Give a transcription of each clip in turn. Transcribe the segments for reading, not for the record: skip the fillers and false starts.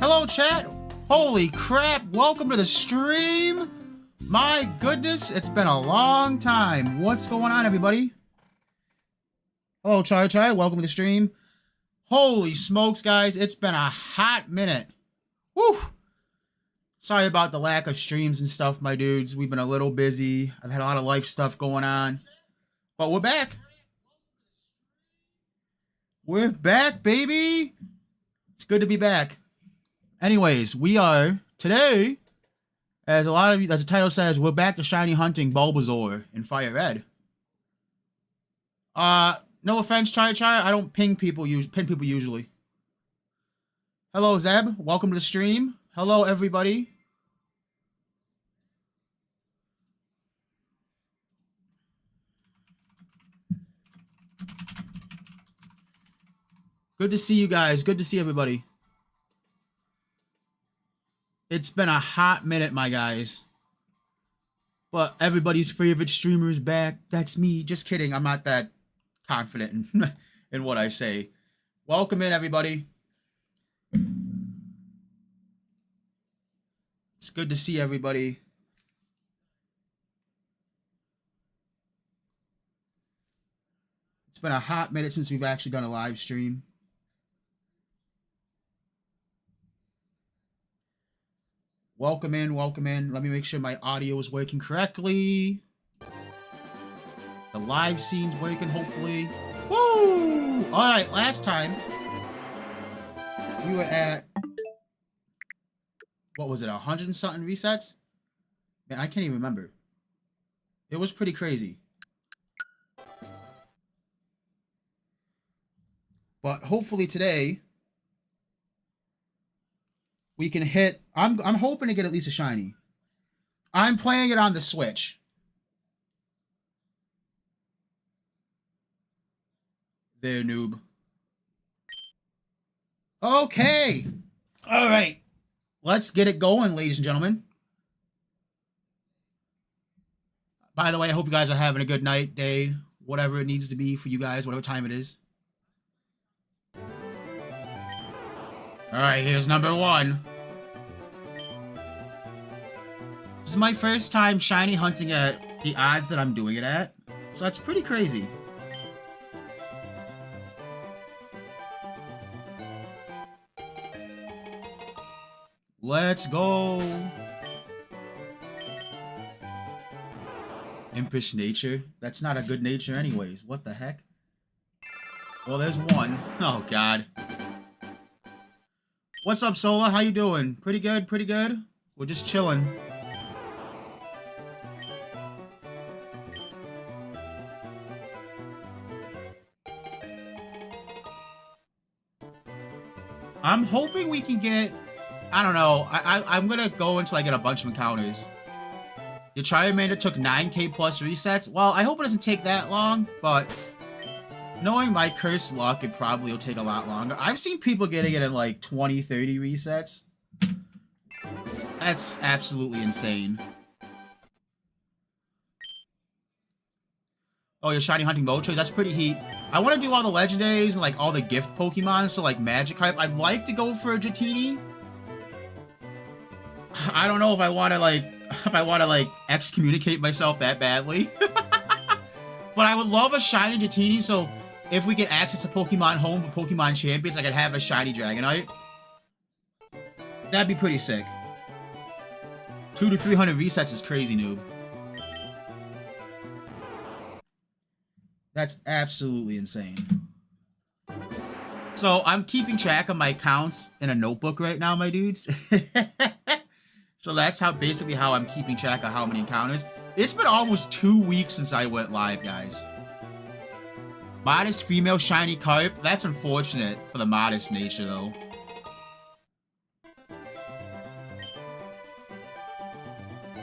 Hello, chat. Holy crap. Welcome to the stream. My goodness, it's been a long time. What's going on, everybody? Hello, Chai. Welcome to the stream. Holy smokes, guys. It's been a hot minute. Woo! Sorry about the lack of streams and stuff, my dudes. We've been a little busy. I've had a lot of life stuff going on. But we're back. We're back, baby. It's good to be back. Anyways, we are today, as the title says, we're back to shiny hunting Bulbasaur in FireRed. No offense, Chai. I don't ping people usually. Hello, Zeb. Welcome to the stream. Hello, everybody. Good to see you guys. Good to see everybody. It's been a hot minute, my guys. But everybody's favorite streamer is back. That's me. Just kidding. I'm not that confident in what I say. Welcome in, everybody. It's good to see everybody. It's been a hot minute since we've actually done a live stream. Welcome in. Let me make sure my audio is working correctly. The live scene's working, hopefully. Woo! Alright, last time we were at, what was it, 100 and something resets? Man, I can't even remember. It was pretty crazy. But hopefully today we can hit. I'm hoping to get at least a shiny. I'm playing it on the Switch. There, noob. Okay. All right. Let's get it going, ladies and gentlemen. By the way, I hope you guys are having a good night, day, whatever it needs to be for you guys, whatever time it is. All right, here's number 1. This is my first time shiny hunting at the odds that I'm doing it at, so that's pretty crazy. Let's go. Impish nature? That's not a good nature anyways. What the heck? Well, there's one. Oh, God. What's up, Sola? How you doing? Pretty good, pretty good. We're just chilling. I'm hoping we can get, I don't know, I'm gonna go until I get a bunch of encounters. The Charmander took 9k plus resets. Well, I hope it doesn't take that long, but knowing my cursed luck, it probably will take a lot longer. I've seen people getting it in like 20, 30 resets. That's absolutely insane. Oh, you're shiny hunting Moltres? That's pretty heat. I want to do all the legendaries and like all the gift Pokemon, so like Magikarp. I'd like to go for a Dratini. I don't know if I want to like excommunicate myself that badly. But I would love a shiny Dratini, so if we get access to Pokemon Home for Pokemon Champions, I could have a shiny Dragonite. That'd be pretty sick. 200 to 300 resets is crazy, noob. That's absolutely insane. So I'm keeping track of my counts in a notebook right now, my dudes. So that's basically how I'm keeping track of how many encounters. It's been almost 2 weeks since I went live, guys. Modest female shiny carp. That's unfortunate for the modest nature, though.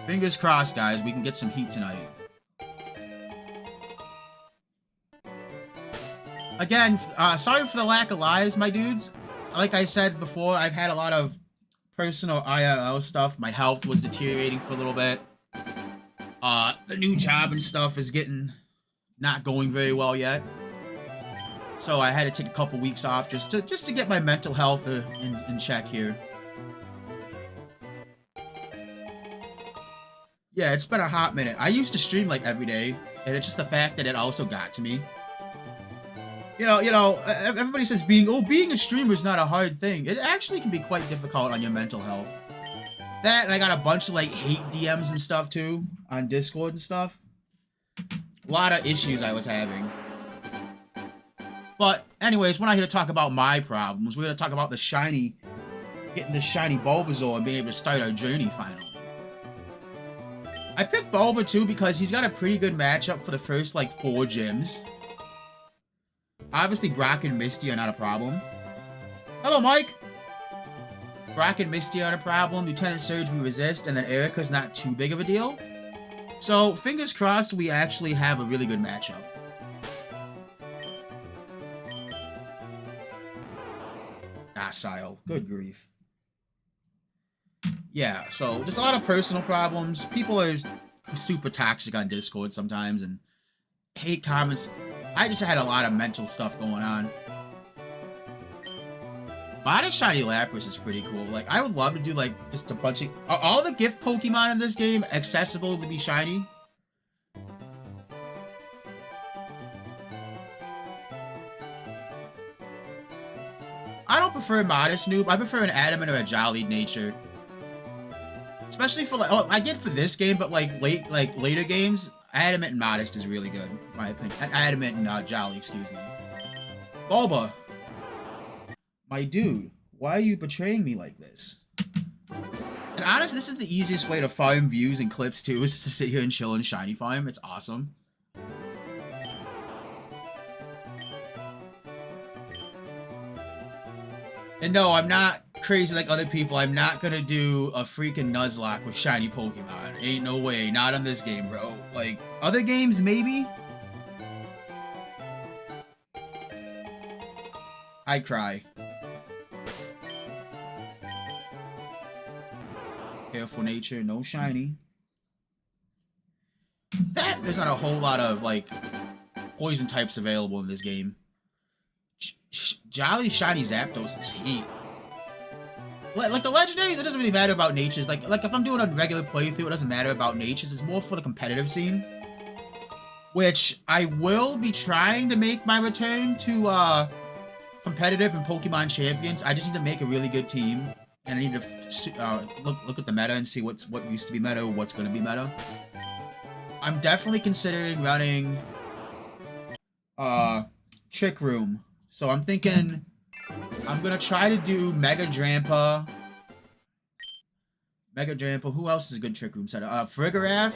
Fingers crossed, guys. We can get some heat tonight. Again, sorry for the lack of lives, my dudes. Like I said before, I've had a lot of personal IRL stuff. My health was deteriorating for a little bit. The new job and stuff is not going very well yet. So I had to take a couple weeks off just to get my mental health in check here. Yeah, it's been a hot minute. I used to stream like every day, and it's just the fact that it also got to me. You know, everybody says being a streamer is not a hard thing. It actually can be quite difficult on your mental health. That, and I got a bunch of like hate DMs and stuff too on Discord and stuff. A lot of issues I was having. But anyways, we're not here to talk about my problems. We're here to talk about getting the shiny Bulbasaur and being able to start our journey finally. I picked Bulba too because he's got a pretty good matchup for the first like 4 gyms. Obviously, Brock and Misty are not a problem. Hello, Mike! Brock and Misty are a problem, Lieutenant Surge we resist, and then Erica's not too big of a deal. So, fingers crossed we actually have a really good matchup. Docile. Good grief. Yeah, so just a lot of personal problems. People are super toxic on Discord sometimes and hate comments. I just had a lot of mental stuff going on. Modest Shiny Lapras is pretty cool. Like, I would love to do, like, just a bunch of... Are all the gift Pokemon in this game accessible to be shiny? I don't prefer Modest, noob. I prefer an Adamant or a Jolly nature. Especially for, like... Oh, I get for this game, but, like, later games... Adamant and Modest is really good, in my opinion. Adamant and Jolly, excuse me. Bulba. My dude, why are you betraying me like this? And honestly, this is the easiest way to farm views and clips too, is to sit here and chill and shiny farm. It's awesome. And no, I'm not crazy like other people. I'm not gonna do a freaking Nuzlocke with shiny Pokemon. Ain't no way. Not on this game, bro. Like, other games, maybe? I'd cry. Careful nature, no shiny. There's not a whole lot of, like, poison types available in this game. Jolly Shiny Zapdos is heat. Like the legendaries, it doesn't really matter about natures. Like if I'm doing a regular playthrough, it doesn't matter about natures. It's more for the competitive scene. Which I will be trying to make my return to competitive and Pokemon Champions. I just need to make a really good team. And I need to look at the meta and see what used to be meta, what's going to be meta. I'm definitely considering running Trick Room. So I'm thinking I'm going to try to do Mega Drampa. Who else is a good Trick Room setup? Frigarath.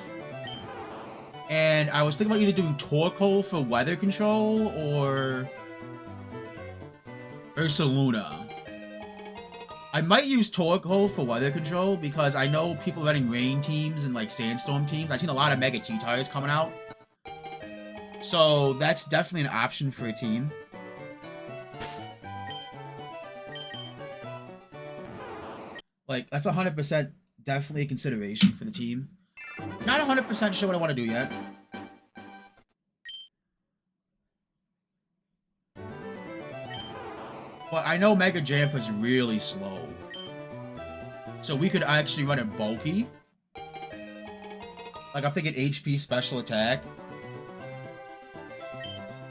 And I was thinking about either doing Torkoal for weather control or Ursaluna. I might use Torkoal for weather control because I know people running rain teams and like sandstorm teams. I've seen a lot of Mega T-Tires coming out. So that's definitely an option for a team. Like, that's 100% definitely a consideration for the team. Not 100% sure what I want to do yet. But I know Mega Jamp is really slow. So we could actually run it bulky. Like, I'm thinking HP special attack.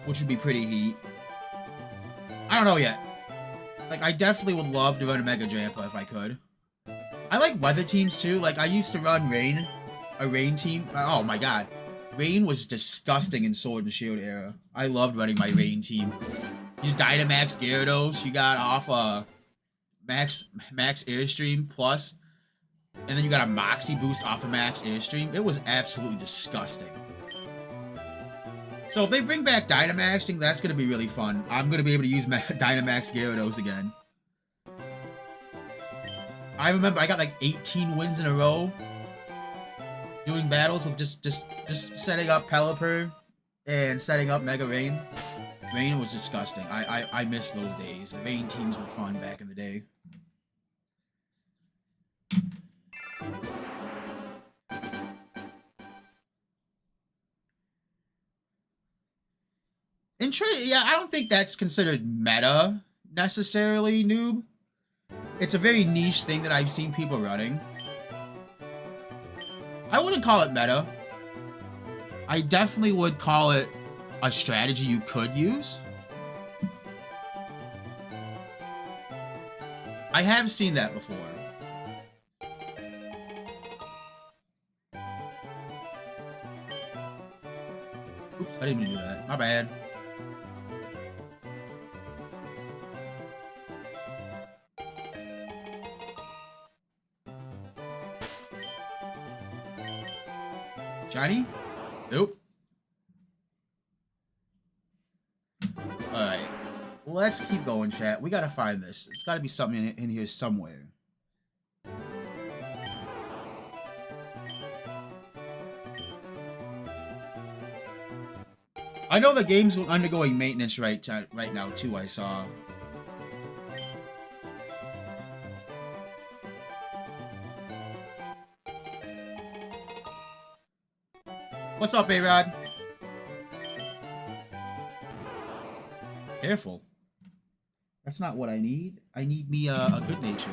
Which would be pretty heat. I don't know yet. Like, I definitely would love to run a Mega Jampa if I could. I like weather teams too. Like, I used to run Rain. A Rain team. Oh my god. Rain was disgusting in Sword and Shield era. I loved running my Rain team. You Dynamax Gyarados, you got off Max Airstream Plus, and then you got a Moxie boost off of Max Airstream. It was absolutely disgusting. So if they bring back Dynamax, I think that's going to be really fun. I'm going to be able to use Dynamax Gyarados again. I remember I got like 18 wins in a row doing battles with just setting up Pelipper and setting up Mega Rain. Rain was disgusting. I miss those days. The Rain teams were fun back in the day. Yeah, I don't think that's considered meta necessarily, noob. It's a very niche thing that I've seen people running. I wouldn't call it meta. I definitely would call it a strategy you could use. I have seen that before. Oops, I didn't mean to do that. My bad. Shiny? Nope. Alright. Let's keep going, chat. We gotta find this. There's gotta be something in here somewhere. I know the game's undergoing maintenance right now, too, I saw. What's up, A-Rod? Careful. That's not what I need. I need me a good nature.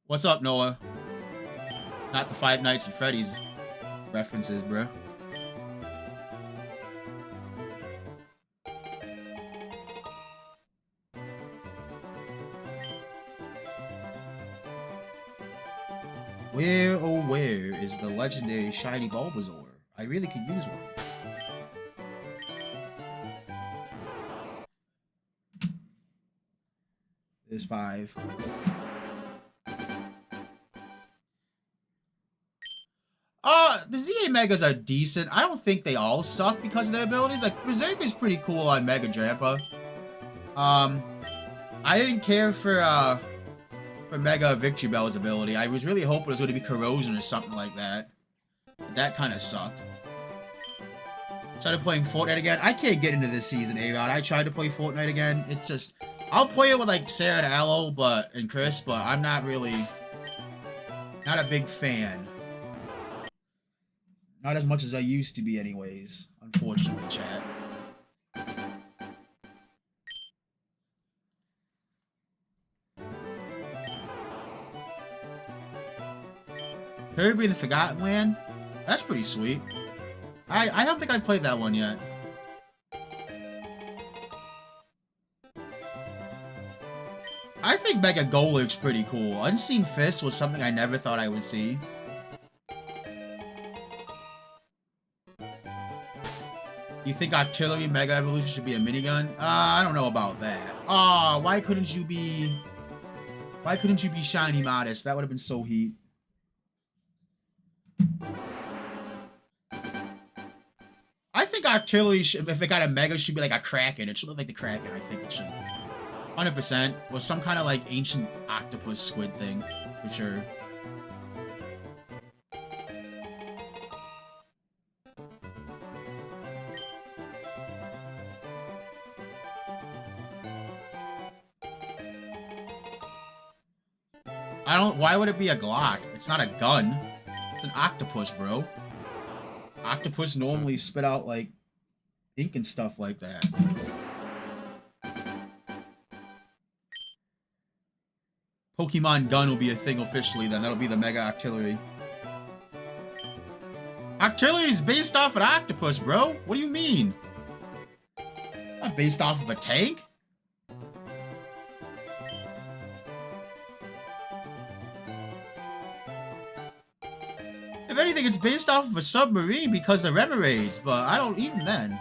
What's up, Noah? Not the Five Nights at Freddy's references, bruh. Where, oh where, is the legendary shiny Bulbasaur? I really could use one. There's 5. The ZA Megas are decent. I don't think they all suck because of their abilities. Like, Berserker's pretty cool on Mega Jampa. I didn't care for Mega Victory Bell's ability. I was really hoping it was going to be Corrosion or something like that. But that kind of sucked. Started playing Fortnite again. I can't get into this season, A-Rod. I tried to play Fortnite again. It's just... I'll play it with, like, Sarah and Aloe and Chris, but I'm not really... Not a big fan. Not as much as I used to be anyways. Unfortunately, chat. Kirby and the Forgotten Land? That's pretty sweet. I don't think I played that one yet. I think Mega Golurk's pretty cool. Unseen Fist was something I never thought I would see. You think Artillery Mega Evolution should be a minigun? I don't know about that. Aw, why couldn't you be Shiny Modest? That would have been so heat. Octillery, if it got a Mega, should be like a Kraken. It should look like the Kraken, I think it should. 100%. Or some kind of like ancient octopus squid thing, for sure. Why would it be a Glock? It's not a gun. It's an octopus, bro. Octopus normally spit out, like, ink and stuff like that. Pokemon gun will be a thing officially then. That'll be the Mega Octillery. Octillery is based off an octopus, bro. What do you mean? Not based off of a tank? If anything, it's based off of a submarine because of Remoraid's, but I don't even then.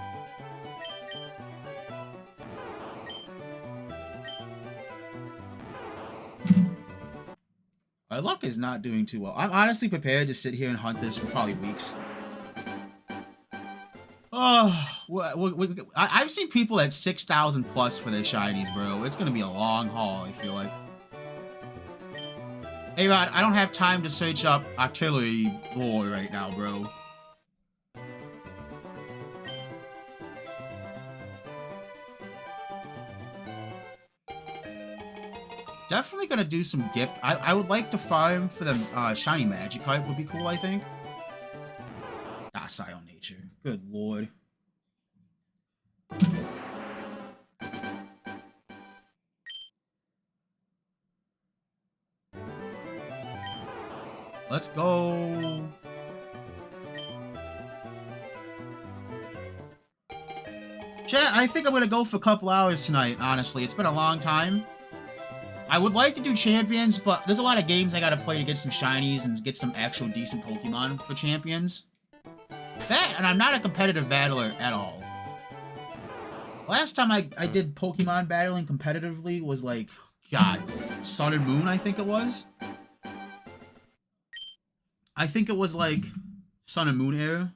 My luck is not doing too well. I'm honestly prepared to sit here and hunt this for probably weeks. Oh, I've seen people at 6,000 plus for their shinies, bro. It's gonna be a long haul, I feel like. Hey, Rod, I don't have time to search up Octillery lore right now, bro. Definitely gonna do some gift. I would like to farm for the shiny Magikarp would be cool, I think. Docile nature. Good lord. Let's go. Chat, I think I'm gonna go for a couple hours tonight, honestly. It's been a long time. I would like to do champions, but there's a lot of games I gotta play to get some shinies and get some actual decent Pokemon for champions. That, and I'm not a competitive battler at all. Last time I did Pokemon battling competitively was like, God, Sun and Moon, I think it was. I think it was like Sun and Moon era.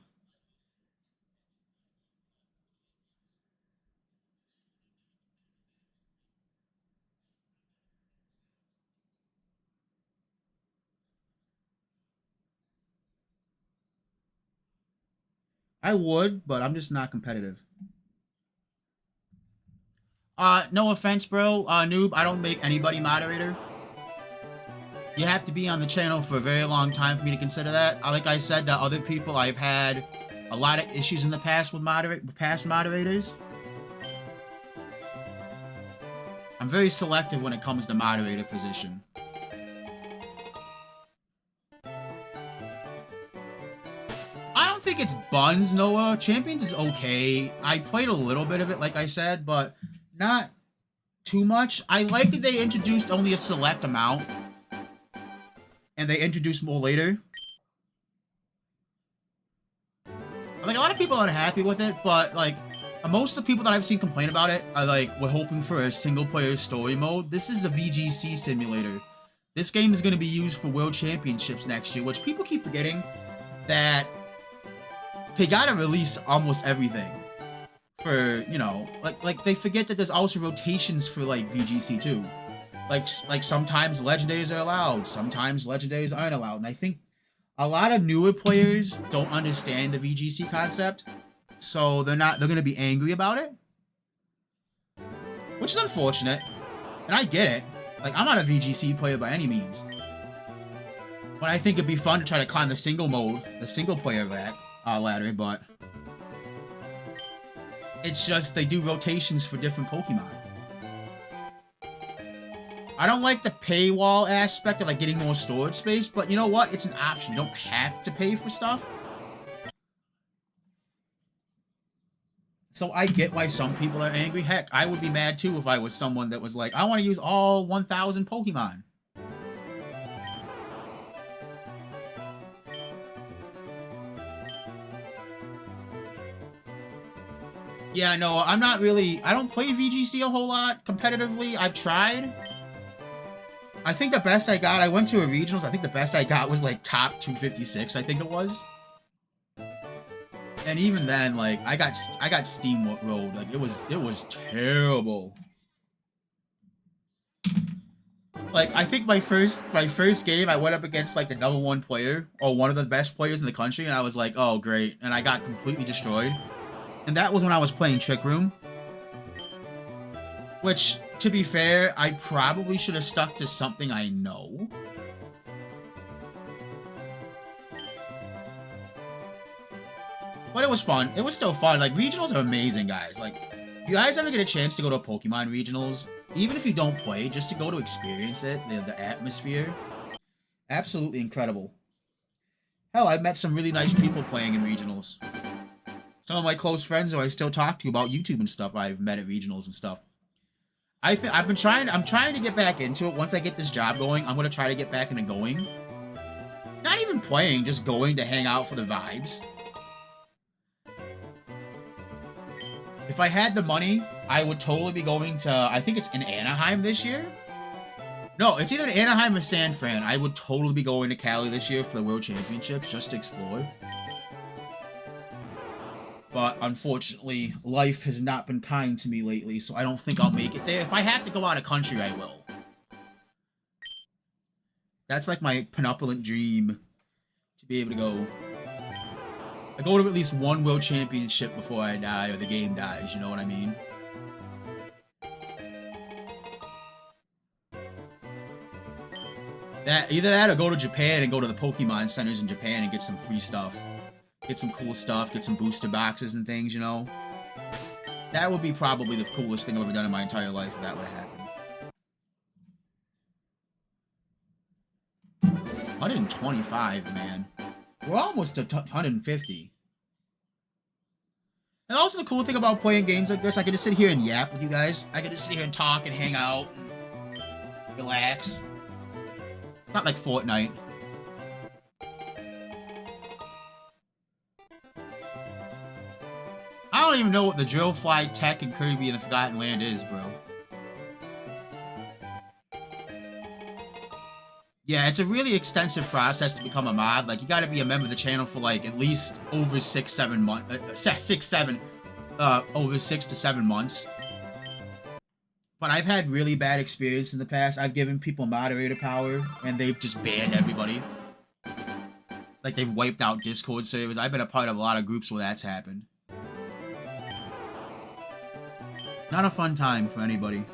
I would, but I'm just not competitive. No offense, bro. Noob, I don't make anybody moderator. You have to be on the channel for a very long time for me to consider that. Like I said to other people, I've had a lot of issues in the past with past moderators. I'm very selective when it comes to moderator position. I don't think it's buns, Noah. Champions is okay. I played a little bit of it, like I said, but not too much. I like that they introduced only a select amount. And they introduced more later. Like, a lot of people aren't happy with it, but, like, most of the people that I've seen complain about it are, like, we're hoping for a single-player story mode. This is a VGC simulator. This game is going to be used for World Championships next year, which people keep forgetting that they gotta release almost everything. For, you know, like they forget that there's also rotations for, like, VGC too. Like sometimes legendaries are allowed, sometimes legendaries aren't allowed, and I think a lot of newer players don't understand the VGC concept, so they're gonna be angry about it, which is unfortunate, and I get it. Like, I'm not a VGC player by any means, but I think it'd be fun to try to climb the single player ladder, but it's just they do rotations for different Pokemon. I don't like the paywall aspect of, like, getting more storage space, but you know what? It's an option. You don't have to pay for stuff. So I get why some people are angry. Heck, I would be mad too if I was someone that was like, I want to use all 1,000 Pokemon. Yeah, no, I don't play VGC a whole lot competitively. I've tried. I think the best I got, I went to a regionals, I think the best I got was like top 256, I think it was. And even then, like, I got steamrolled. Like, it was terrible. Like, I think my first game, I went up against, like, the #1 player, or one of the best players in the country, and I was like, oh, great. And I got completely destroyed. And that was when I was playing Trick Room. Which, to be fair, I probably should have stuck to something I know. But it was fun. It was still fun. Like, regionals are amazing, guys. Like, if you guys ever get a chance to go to a Pokemon regionals, even if you don't play, just to go to experience it, the atmosphere, absolutely incredible. Hell, I've met some really nice people playing in regionals. Some of my close friends who I still talk to about YouTube and stuff, I've met at regionals and stuff. I'm trying to get back into it. Once I get this job going, I'm going to try to get back into going. Not even playing, just going to hang out for the vibes. If I had the money, I would totally be going to, I think it's in Anaheim this year. No, it's either in Anaheim or San Fran. I would totally be going to Cali this year for the World Championships, just to explore. But unfortunately, life has not been kind to me lately, so I don't think I'll make it there. If I have to go out of country, I will. That's like my penultimate dream, to be able to go. I go to at least one World Championship before I die, or the game dies, you know what I mean? Either that or go to Japan and go to the Pokemon centers in Japan and get some free stuff. Get some cool stuff, get some booster boxes and things, you know? That would be probably the coolest thing I've ever done in my entire life if that would have happened. 125, man. We're almost to 150. And also the cool thing about playing games like this, I can just sit here and yap with you guys. I can just sit here and talk and hang out and relax. It's not like Fortnite. I don't even know what the Drill Fly Tech and Kirby in the Forgotten Land is, bro. Yeah, it's a really extensive process to become a mod. Like, you gotta be a member of the channel for, like, at least over 6-7 months. Over 6 to 7 months. But I've had really bad experience in the past. I've given people moderator power, and they've just banned everybody. Like, they've wiped out Discord servers. I've been a part of a lot of groups where that's happened. Not a fun time for anybody.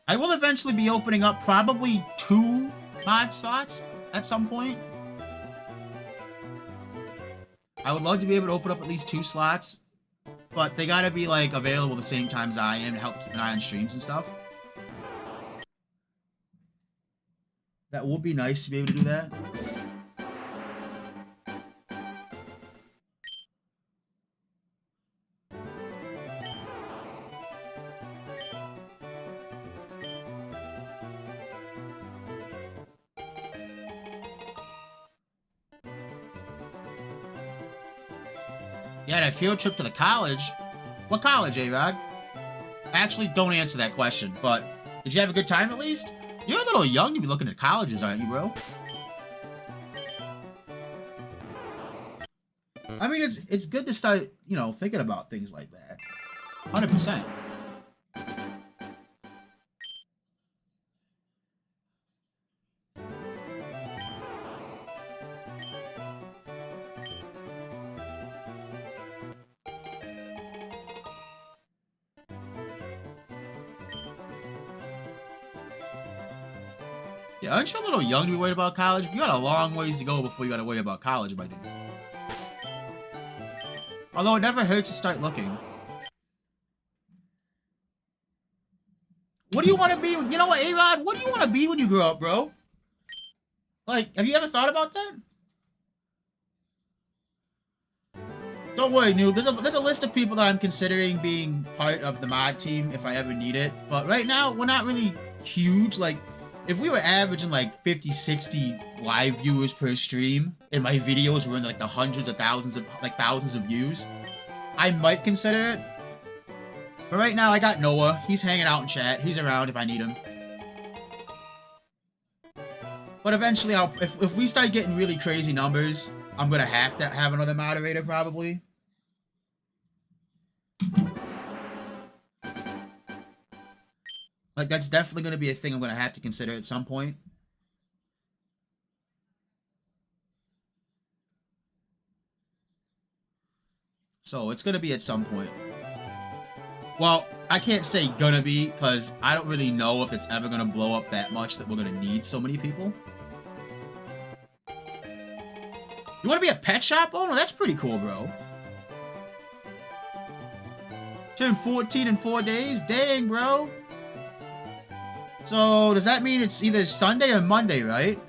I will eventually be opening up probably 2 mod spots at some point. I would love to be able to open up at least 2 slots, but they gotta be like available the same time as I am to help keep an eye on streams and stuff. That would be nice to be able to do that. Yeah, that field trip to the college. What college, A-Rod? Actually, don't answer that question, but did you have a good time at least? You're a little young to be looking at colleges, aren't you, bro? I mean, it's good to start, you know, thinking about things like that. 100%. Yeah, aren't you a little young to be worried about college? You got a long ways to go before you gotta worry about college, my dude. Although it never hurts to start looking. What do you want to be? You know what, A-Rod? What do you want to be when you grow up, bro? Like, have you ever thought about that? Don't worry, noob. There's a list of people that I'm considering being part of the mod team if I ever need it. But right now, we're not really huge. Like, if we were averaging like 50, 60 live viewers per stream, and my videos were in like the hundreds of thousands of views, I might consider it. But right now, I got Noah. He's hanging out in chat. He's around if I need him. But eventually, if we start getting really crazy numbers, I'm gonna have to have another moderator probably. Like, that's definitely gonna be a thing I'm gonna have to consider at some point. So it's gonna be at some point. Well, I can't say gonna be, because I don't really know if it's ever gonna blow up that much that we're gonna need so many people. You want to be a pet shop owner? That's pretty cool, bro. Turn 14 in 4 days? Dang, bro. So, does that mean it's either Sunday or Monday, right?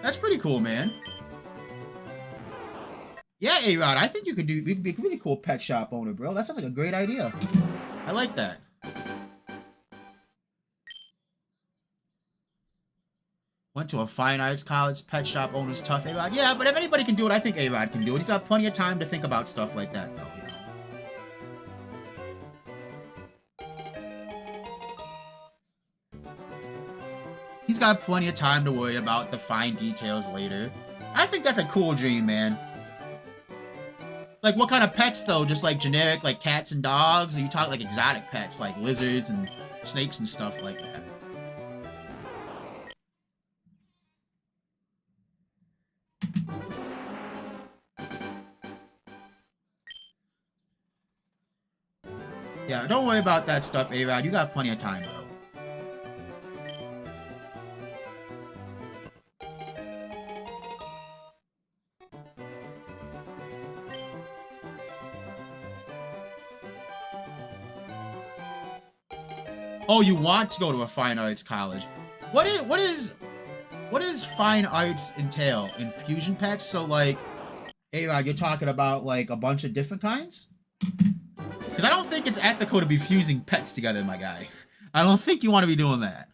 That's pretty cool, man. Yeah, A-Rod, I think you could be a really cool pet shop owner, bro. That sounds like a great idea. I like that. Went to a fine arts college, pet shop owner's tough, A-Rod. Yeah, but if anybody can do it, I think A-Rod can do it. He's got plenty of time to think about stuff like that, though, you know. He's got plenty of time to worry about the fine details later. I think that's a cool dream, man. Like, what kind of pets, though? Just, like, generic, like, cats and dogs? Or you talk, like, exotic pets, like lizards and snakes and stuff like that? Yeah, don't worry about that stuff, A-Rod. You got plenty of time, though. Oh, you want to go to a fine arts college. What does fine arts entail? Infusion pets? So, like, A-Rod, you're talking about, like, a bunch of different kinds? Because I don't think it's ethical to be fusing pets together, my guy. I don't think you want to be doing that.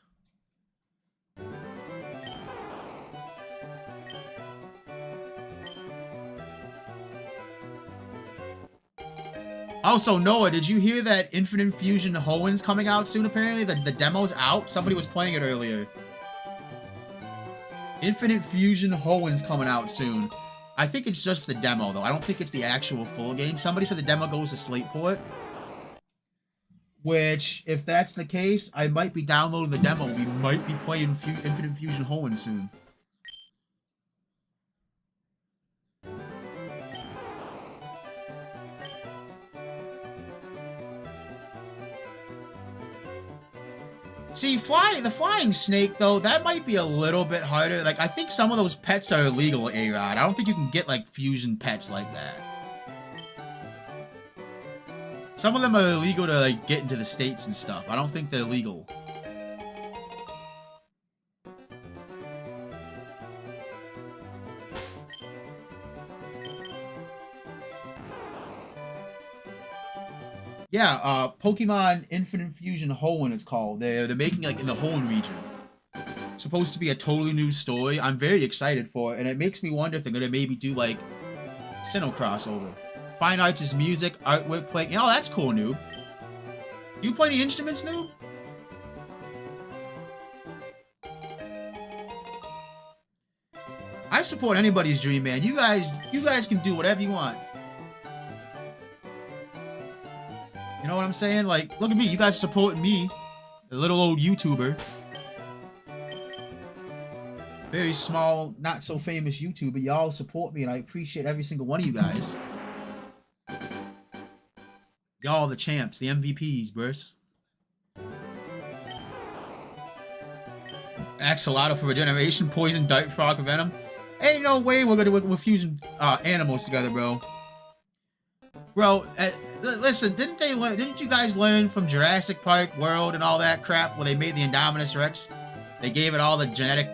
Also, Noah, did you hear that Infinite Fusion Hoen's coming out soon, apparently? The demo's out? Somebody was playing it earlier. Infinite Fusion Hoen's coming out soon. I think it's just the demo, though. I don't think it's the actual full game. Somebody said the demo goes to Slateport. Which, if that's the case, I might be downloading the demo. We might be playing Infinite Fusion Hoenn soon. See, the flying snake, though, that might be a little bit harder. Like, I think some of those pets are illegal, A-Rod. I don't think you can get, like, fusion pets like that. Some of them are illegal to, like, get into the States and stuff. I don't think they're legal. Yeah, Pokemon Infinite Fusion Hoenn, it's called. They're making, like, in the Hoenn region. Supposed to be a totally new story. I'm very excited for it, and it makes me wonder if they're gonna maybe do, like, Sinnoh crossover. Fine arts is music, artwork, playing. Oh, that's cool, Noob. You play any instruments, Noob? I support anybody's dream, man. You guys can do whatever you want. You know what I'm saying? Like, look at me. You guys supporting me, a little old YouTuber. Very small, not so famous YouTuber. Y'all support me, and I appreciate every single one of you guys. Y'all the champs, the MVPs, bros. Axolotl for regeneration, poison, dart frog, venom. Ain't no way we're fusing animals together, bro. Bro, listen, didn't you guys learn from Jurassic Park World and all that crap where they made the Indominus Rex? They gave it all the genetic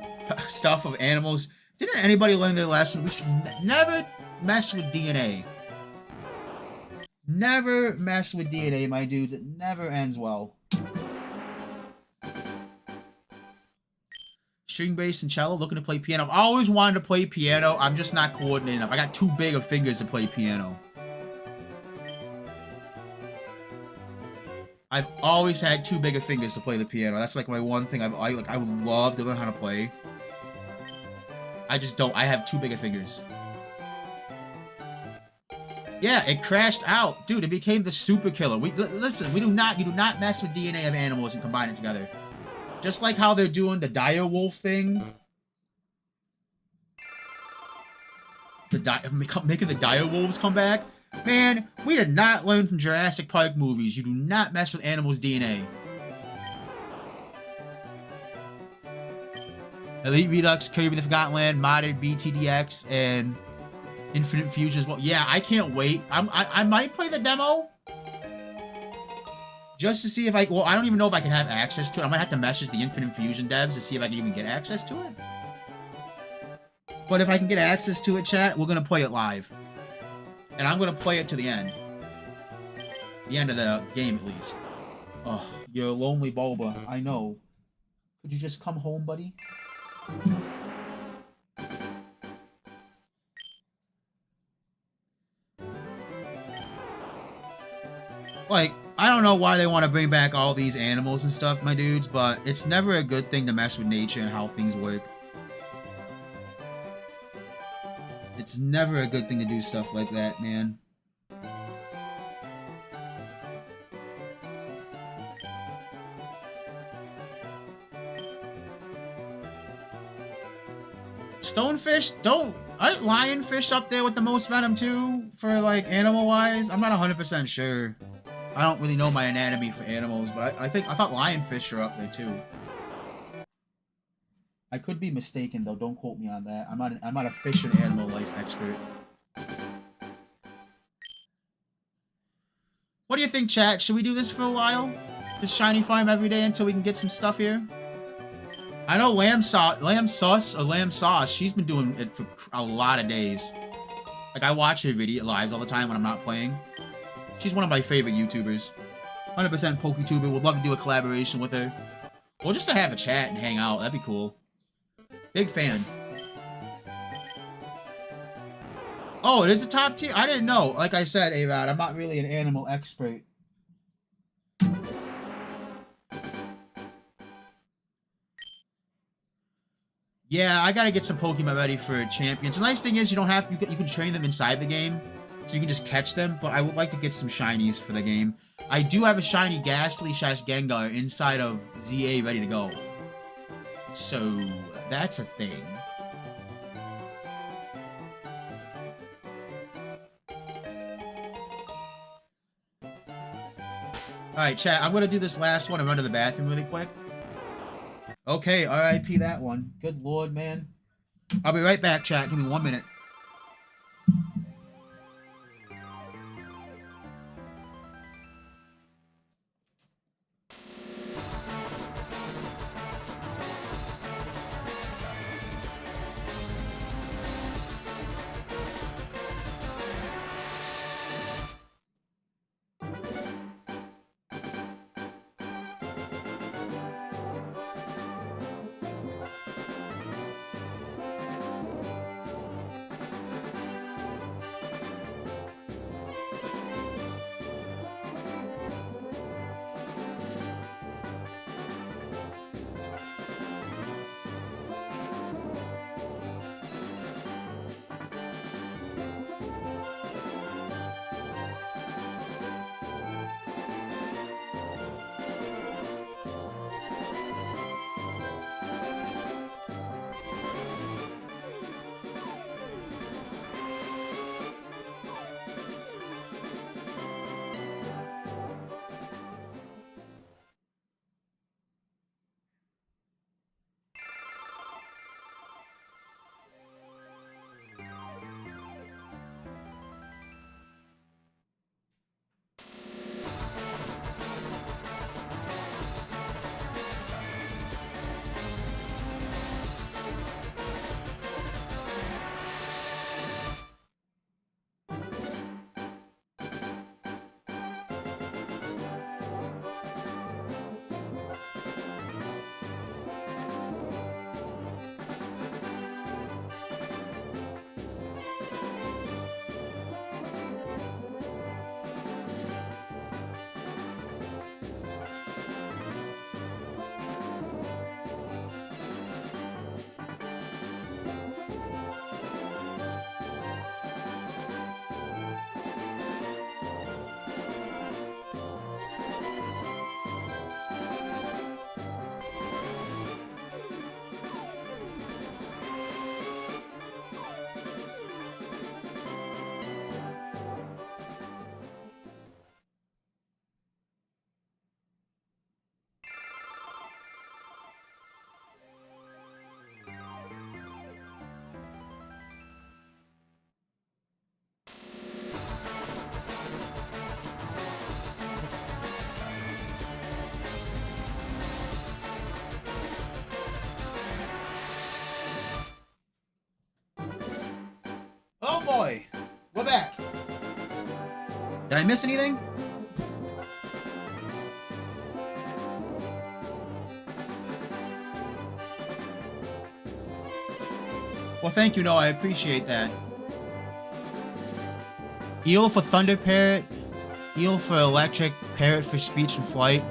stuff of animals. Didn't anybody learn their lesson? We should never mess with DNA. Never mess with DNA, my dudes. It never ends well. String bass and cello, looking to play piano. I've always wanted to play piano. I'm just not coordinated enough. I got too big of fingers to play piano. I've always had too big of fingers to play the piano. That's like my one thing I would love to learn how to play. I just don't. I have too big of fingers. Yeah, it crashed out. Dude, it became the super killer. Listen, you do not mess with DNA of animals and combine it together. Just like how they're doing the dire wolf thing. Making the dire wolves come back. Man, we did not learn from Jurassic Park movies. You do not mess with animals' DNA. Elite Redux, Kirby the Forgotten Land, modded BTDX, and Infinite Fusion as well. Yeah, I can't wait. I might play the demo. Just to see if I don't even know if I can have access to it. I might have to message the Infinite Fusion devs to see if I can even get access to it. But if I can get access to it, chat, we're going to play it live. And I'm going to play it to the end. The end of the game, at least. Oh, you're a lonely Bulba. I know. Could you just come home, buddy? Like, I don't know why they want to bring back all these animals and stuff, my dudes, but it's never a good thing to mess with nature and how things work. It's never a good thing to do stuff like that, man. Stonefish, aren't lionfish up there with the most venom too, for like animal-wise? I'm not 100% sure. I don't really know my anatomy for animals, but I thought lionfish are up there too. I could be mistaken though. Don't quote me on that. I'm not a fish and animal life expert. What do you think, chat? Should we do this for a while? Just shiny farm every day until we can get some stuff here? I know Lamb Sauce, she's been doing it for a lot of days. Like, I watch her video lives all the time when I'm not playing. She's one of my favorite YouTubers. 100% PokeTuber. Would love to do a collaboration with her. Or just to have a chat and hang out. That'd be cool. Big fan. Oh, it is a top tier? I didn't know. Like I said, A-Rod, I'm not really an animal expert. Yeah, I gotta get some Pokemon ready for champions. The nice thing is you don't have you can train them inside the game, so you can just catch them. But I would like to get some shinies for the game. I do have a shiny Ghastly Gengar inside of ZA ready to go, so that's a thing. All right, chat. I'm gonna do this last one and run to the bathroom really quick. Okay, RIP that one. Good lord, man. I'll be right back, chat. Give me 1 minute. boy. We're back. Did I miss anything? Well, thank you, Noah. I appreciate that. Eel for Thunder Parrot. Eel for Electric. Parrot for Speech and Flight.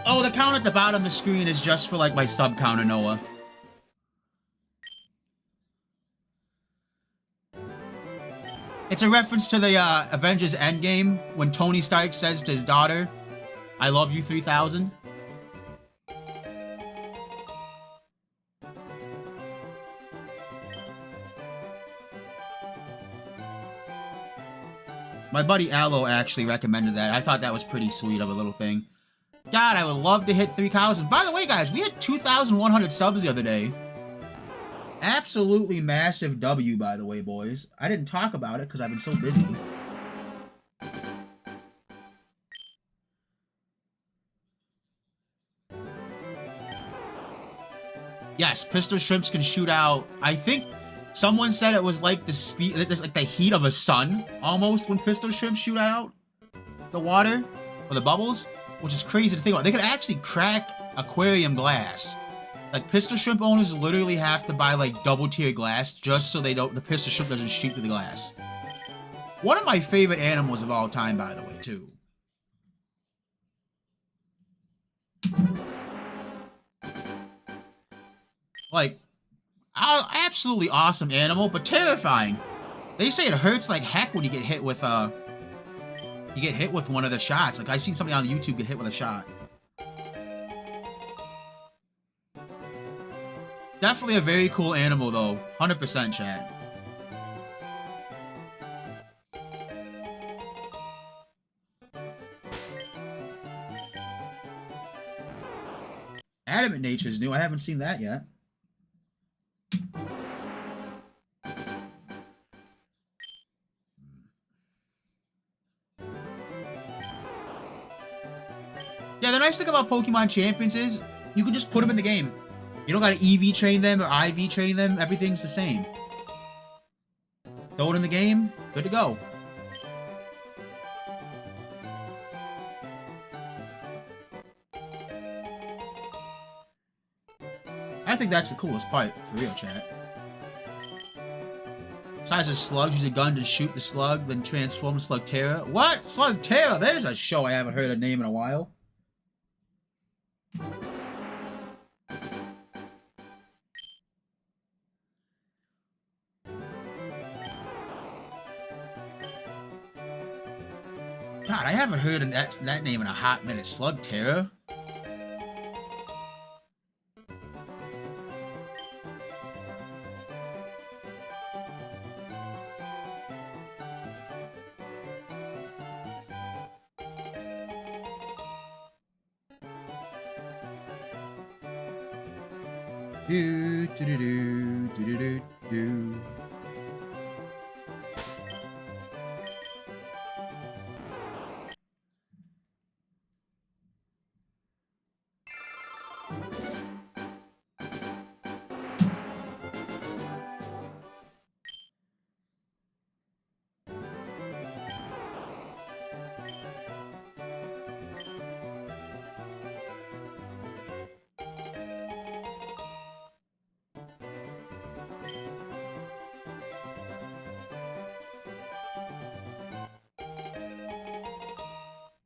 Oh, the count at the bottom of the screen is just for, like, my sub counter, Noah. It's a reference to the Avengers Endgame when Tony Stark says to his daughter, "I love you 3000." My buddy Aloe actually recommended that. I thought that was pretty sweet of a little thing. God, I would love to hit 3,000. By the way, guys, we had 2,100 subs the other day. Absolutely massive W, by the way, boys. I didn't talk about it because I've been so busy. Yes, pistol shrimps can shoot out. I think someone said it was like the speed, like the heat of a sun, almost, when pistol shrimps shoot out the water or the bubbles, which is crazy to think about. They could actually crack aquarium glass. Like, pistol shrimp owners literally have to buy, like, double-tier glass just so the pistol shrimp doesn't shoot through the glass. One of my favorite animals of all time, by the way, too. Like, absolutely awesome animal, but terrifying. They say it hurts like heck when you get hit with, one of the shots. Like, I seen somebody on YouTube get hit with a shot. Definitely a very cool animal, though. 100% chat. Adamant Nature's new. I haven't seen that yet. Yeah, the nice thing about Pokemon Champions is you can just put them in the game. You don't gotta EV train them or IV train them. Everything's the same. Throw it in the game, good to go. I think that's the coolest part, for real, chat. Besides the slugs, use a gun to shoot the slug, then transform the Slugterra. What? Slugterra? There's a show I haven't heard a name in a while. God, I haven't heard that name in a hot minute. Slugterra? Do do do do do do do.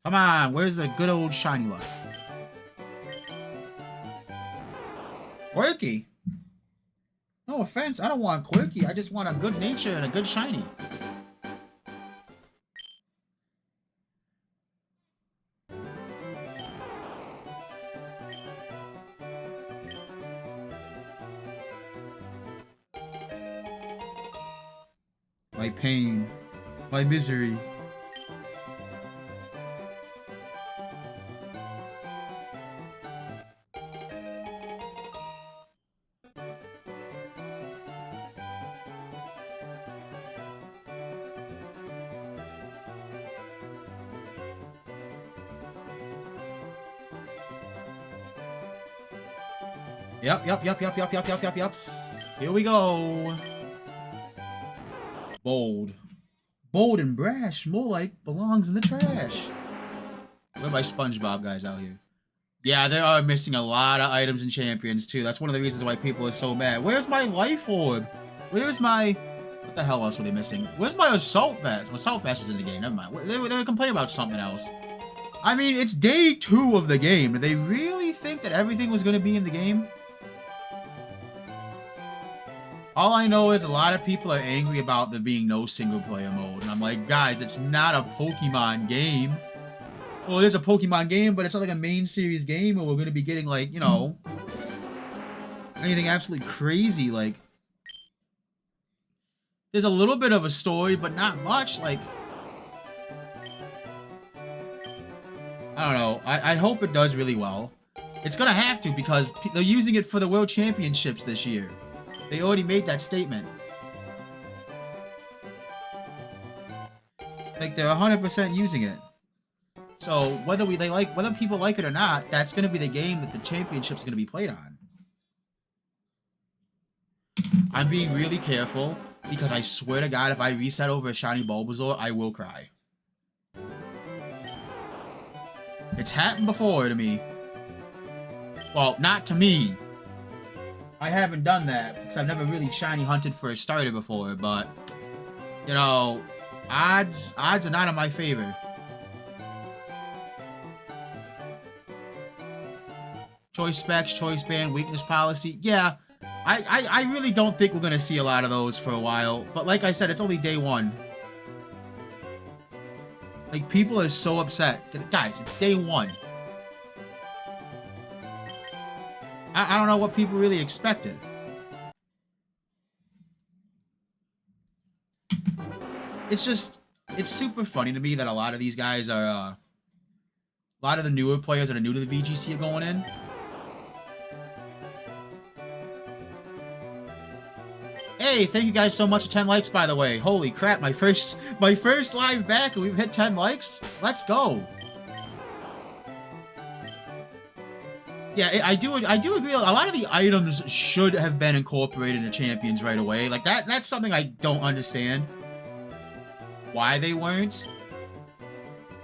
Come on, where's the good old shiny luck? Quirky? No offense, I don't want quirky. I just want a good nature and a good shiny. My pain, my misery. Yep. Here we go. Bold. Bold and brash, more like belongs in the trash. Where are my SpongeBob guys out here? Yeah, they are missing a lot of items and champions, too. That's one of the reasons why people are so mad. Where's my life orb? Where's my... What the hell else were they missing? Where's my assault vest? Well, assault vest is in the game. Never mind. They were complaining about something else. I mean, it's day 2 of the game. Do they really think that everything was going to be in the game? All I know is a lot of people are angry about there being no single-player mode. And I'm like, guys, it's not a Pokemon game. Well, it is a Pokemon game, but it's not like a main series game where we're going to be getting, like, you know, anything absolutely crazy. Like, there's a little bit of a story, but not much. Like, I don't know. I hope it does really well. It's going to have to because they're using it for the World Championships this year. They already made that statement. Like, they're 100% using it. So whether people like it or not, that's going to be the game that the championship's going to be played on. I'm being really careful because I swear to God, if I reset over a shiny Bulbasaur, I will cry. It's happened before to me. Well, not to me. I haven't done that because I've never really shiny hunted for a starter before, but you know, odds are not in my favor. Choice specs, choice band, weakness policy. Yeah, I really don't think we're going to see a lot of those for a while. But like I said, it's only day 1. Like, people are so upset. Guys, it's day 1. I don't know what people really expected. It's just, it's super funny to me that a lot of these guys are, a lot of the newer players that are new to the VGC are going in. Hey, thank you guys so much for 10 likes, by the way. Holy crap, my first live back and we've hit 10 likes? Let's go. Yeah, I do agree. A lot of the items should have been incorporated into Champions right away. Like, that's something I don't understand. Why they weren't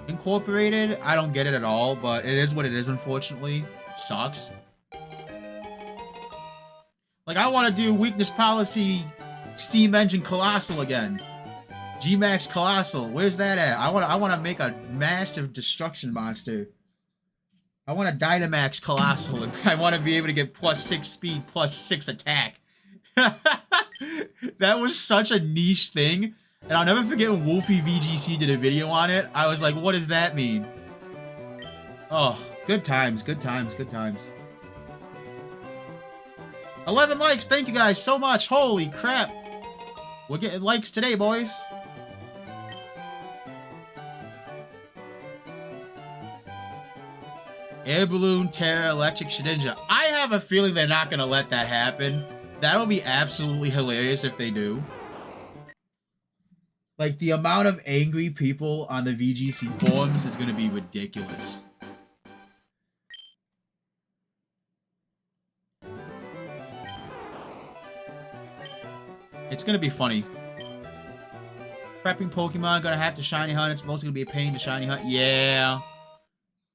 incorporated, I don't get it at all, but it is what it is, unfortunately. It sucks. Like, I want to do weakness policy Steam Engine Colossal again. G-Max Colossal. Where's that at? I want to make a massive destruction monster. I want a Dynamax Colossal, and I want to be able to get +6 speed, +6 attack. That was such a niche thing, and I'll never forget when Wolfie VGC did a video on it. I was like, what does that mean? Oh, good times, good times, good times. 11 likes, thank you guys so much. Holy crap. We're getting likes today, boys. Air Balloon, Terra, Electric, Shedinja. I have a feeling they're not going to let that happen. That'll be absolutely hilarious if they do. Like, the amount of angry people on the VGC forums is going to be ridiculous. It's going to be funny. Prepping Pokemon, gonna have to shiny hunt. It's mostly going to be a pain to shiny hunt. Yeah.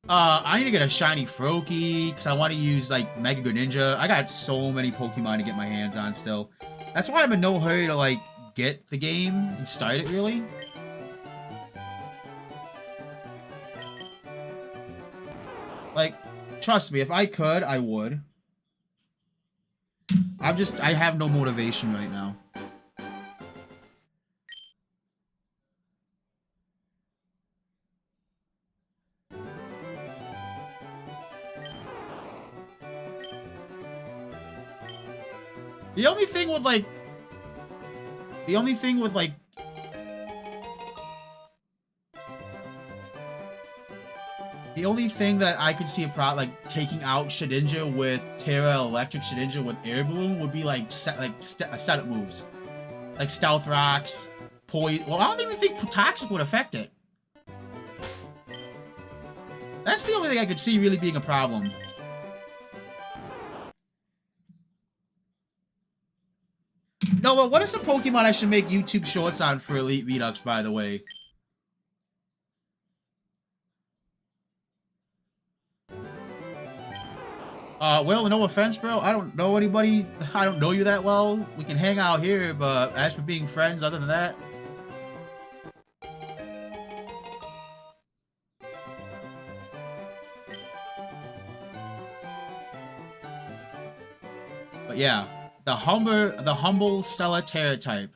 I need to get a shiny Froakie, because I want to use, like, Mega Greninja. I got so many Pokemon to get my hands on still. That's why I'm in no hurry to, like, get the game and start it, really. Like, trust me, if I could, I would. I have no motivation right now. The only thing with, like... The only thing that I could see like, taking out Shedinja with Terra Electric Shedinja with Air Balloon would be, like, setup moves. Like, Stealth Rocks, Poison... Well, I don't even think Toxic would affect it. That's the only thing I could see really being a problem. Noah, what is some Pokemon I should make YouTube shorts on for Elite Redux, by the way? Well, no offense, bro. I don't know anybody. I don't know you that well. We can hang out here, but as for being friends, other than that... But yeah, the humble Stellaterra type.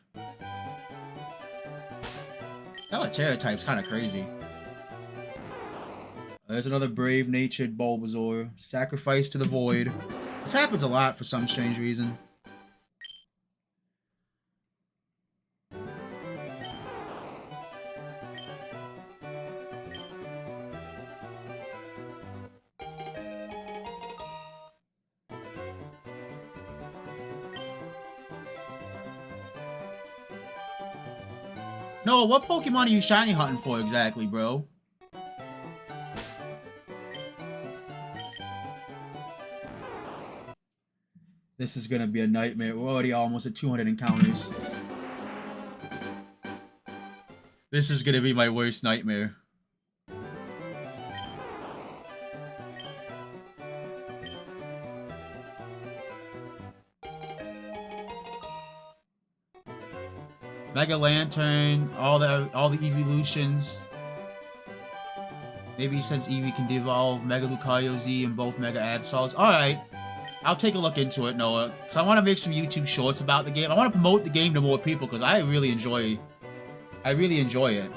Stellaterra type's kind of crazy. There's another brave-natured Bulbasaur. Sacrifice to the void. This happens a lot for some strange reason. Noah, what Pokemon are you shiny hunting for exactly, bro? This is gonna be a nightmare. We're already almost at 200 encounters. This is gonna be my worst nightmare. Mega Lantern, all the evolutions. Maybe since Eevee can devolve, Mega Lucario Z and both Mega Absols. Alright. I'll take a look into it, Noah. Because I want to make some YouTube shorts about the game. I want to promote the game to more people because I really enjoy it.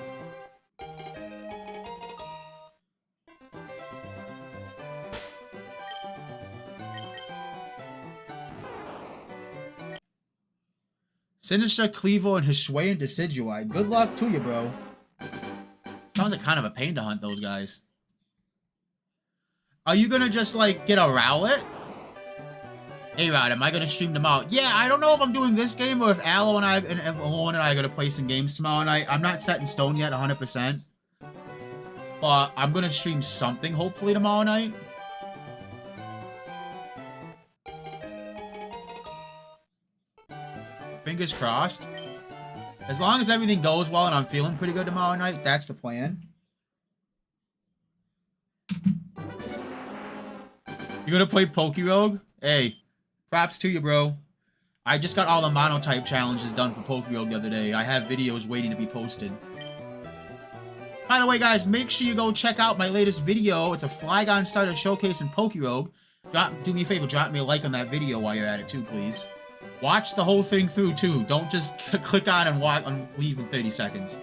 Sinister, Cleaver, and Hisuian Decidueye. Good luck to you, bro. Sounds like kind of a pain to hunt those guys. Are you gonna just, like, get a Rowlet? Hey, Rod, am I gonna stream tomorrow? Yeah, I don't know if I'm doing this game or if Aloe and Lauren and I are gonna play some games tomorrow night. I'm not set in stone yet, 100%. But I'm gonna stream something, hopefully, tomorrow night. Fingers crossed. As long as everything goes well and I'm feeling pretty good tomorrow night, that's the plan. You gonna play Pokerogue? Hey, props to you, bro. I just got all the Monotype challenges done for Pokerogue the other day. I have videos waiting to be posted. By the way, guys, make sure you go check out my latest video. It's a Flygon starter showcase in Pokerogue. Do me a favor, drop me a like on that video while you're at it too, please. Watch the whole thing through, too. Don't just click on and leave in 30 seconds.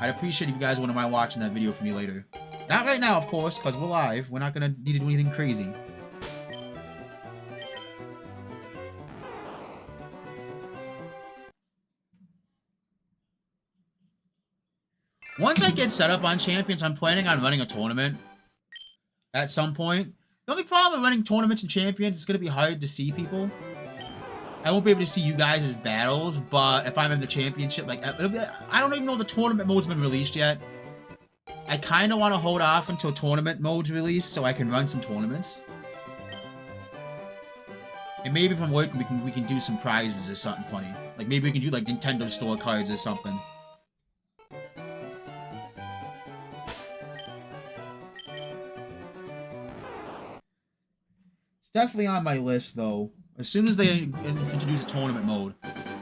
I'd appreciate if you guys wouldn't mind watching that video for me later. Not right now, of course, because we're live. We're not going to need to do anything crazy. Once I get set up on Champions, I'm planning on running a tournament at some point. The only problem with running tournaments and Champions is going to be hard to see people. I won't be able to see you guys' battles, but if I'm in the championship, like, I don't even know if the tournament mode's been released yet. I kind of want to hold off until tournament mode's released so I can run some tournaments. And maybe from work we can do some prizes or something funny. Like maybe we can do like Nintendo store cards or something. It's definitely on my list though. As soon as they introduce a tournament mode.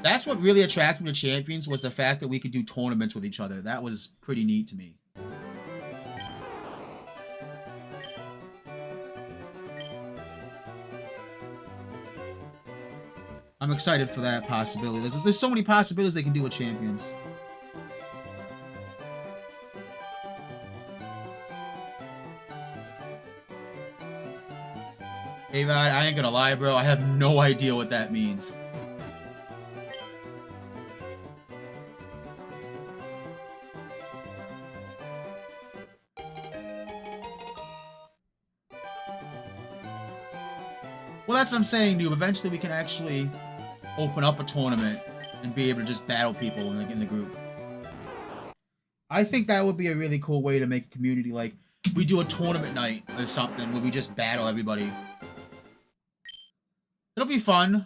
That's what really attracted me to Champions, was the fact that we could do tournaments with each other. That was pretty neat to me. I'm excited for that possibility. There's so many possibilities they can do with Champions. Hey, Rod, I ain't gonna lie, bro. I have no idea what that means. Well, that's what I'm saying, Noob. Eventually we can actually open up a tournament and be able to just battle people in the group. I think that would be a really cool way to make a community. Like, we do a tournament night or something where we just battle everybody. It'll be fun.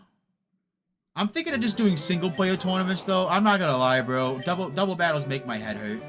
I'm thinking of just doing single player tournaments though. I'm not gonna lie, bro. Double battles make my head hurt.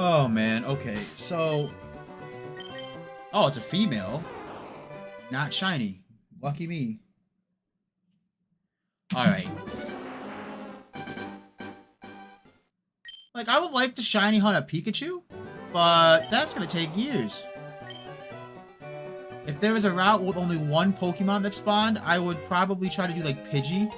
Oh man, okay, so oh, it's a female. Not shiny. Lucky me. Alright. Like, I would like to shiny hunt a Pikachu, but that's gonna take years. If there was a route with only one Pokemon that spawned, I would probably try to do, like, Pidgey.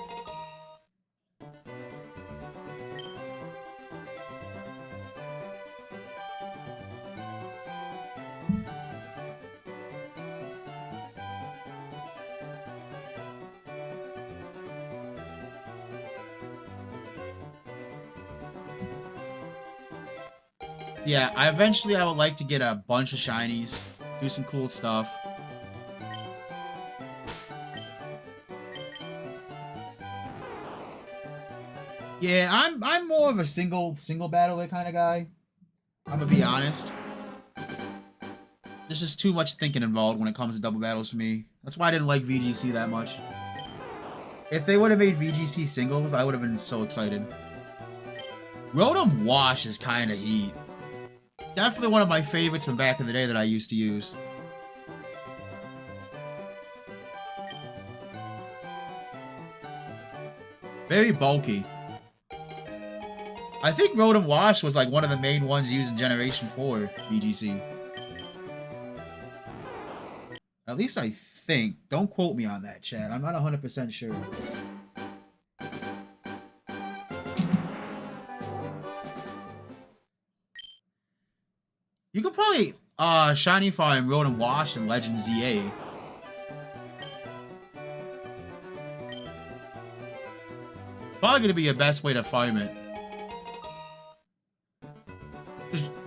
Yeah, I would like to get a bunch of shinies, do some cool stuff. Yeah, I'm more of a single battler kind of guy. I'm gonna be honest. There's just too much thinking involved when it comes to double battles for me. That's why I didn't like VGC that much. If they would have made VGC singles, I would have been so excited. Rotom Wash is kind of heat. Definitely one of my favorites from back in the day that I used to use. Very bulky. I think Rotom Wash was like one of the main ones used in Generation 4 VGC. At least I think. Don't quote me on that, chat. I'm not 100% sure. You could probably shiny farm Rotom Wash and Legend ZA. Probably gonna be your best way to farm it.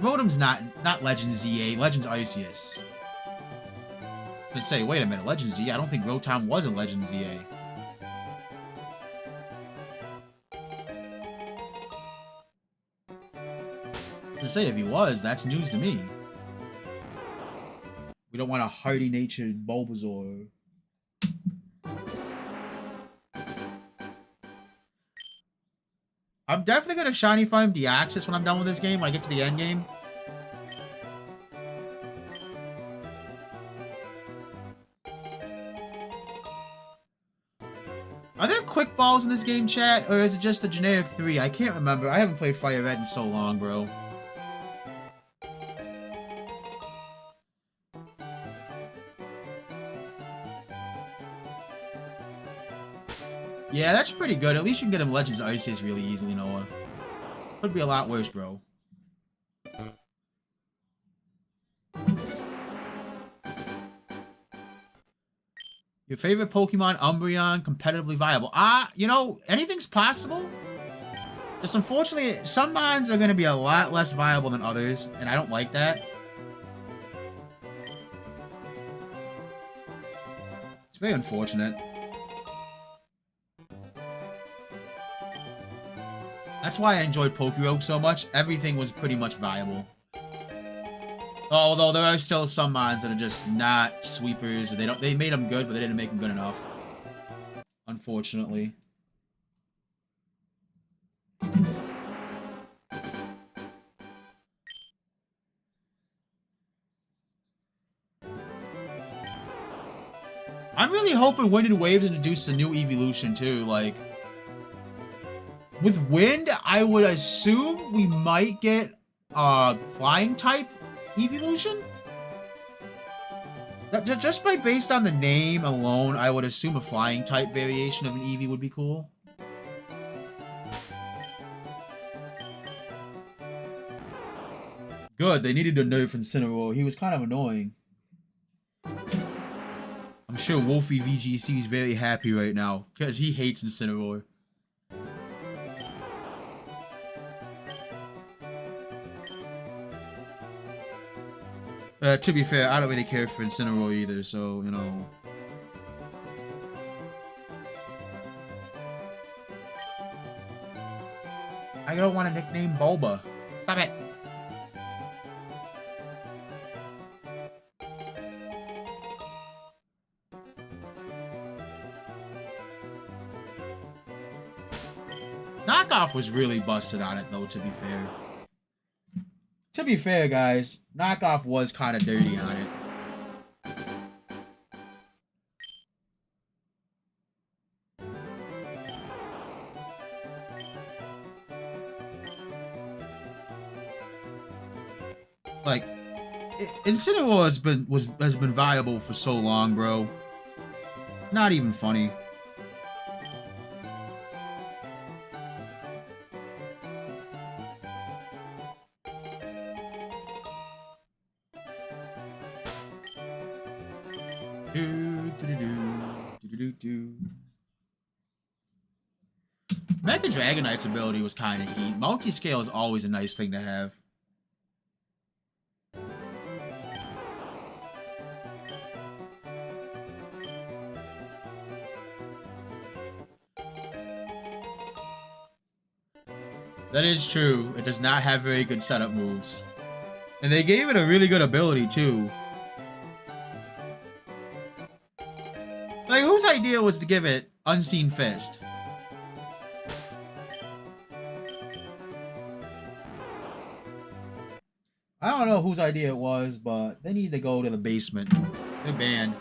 Rotom's not Legend ZA, Legend's Arceus. I'm gonna say, wait a minute, Legend ZA? I don't think Rotom was in Legend ZA. I'm gonna say, if he was, that's news to me. We don't want a hardy-natured Bulbasaur. I'm definitely gonna shiny farm Deoxys when I'm done with this game, when I get to the end game. Are there quick balls in this game, chat? Or is it just the generic 3? I can't remember. I haven't played FireRed in so long, bro. Yeah, that's pretty good. At least you can get him Legends Arceus really easily, Noah. Could be a lot worse, bro. Your favorite Pokemon, Umbreon, competitively viable. You know, anything's possible. Just unfortunately, some mons are going to be a lot less viable than others, and I don't like that. It's very unfortunate. That's why I enjoyed Pokerogue so much. Everything was pretty much viable. Although there are still some mons that are just not sweepers. They made them good, but they didn't make them good enough. Unfortunately. I'm really hoping Wind and Waves introduces a new evolution too, like... With Wind, I would assume we might get Flying type evolution? Just based on the name alone, I would assume a Flying type variation of an Eevee would be cool. Good, they needed a nerf Incineroar. He was kind of annoying. I'm sure Wolfie VGC is very happy right now, because he hates Incineroar. To be fair, I don't really care for Incineroar either, so, you know. I don't want to nickname Bulba. Stop it. Knockoff was really busted on it, though, to be fair. To be fair, guys, Knockoff was kind of dirty on it. Like, Incineroar has been viable for so long, bro. Not even funny. Mega Dragonite's ability was kind of heat. Multi-scale is always a nice thing to have. That is true. It does not have very good setup moves. And they gave it a really good ability, too. Like, whose idea was to give it Unseen Fist? I don't know whose idea it was, but they need to go to the basement. They're banned.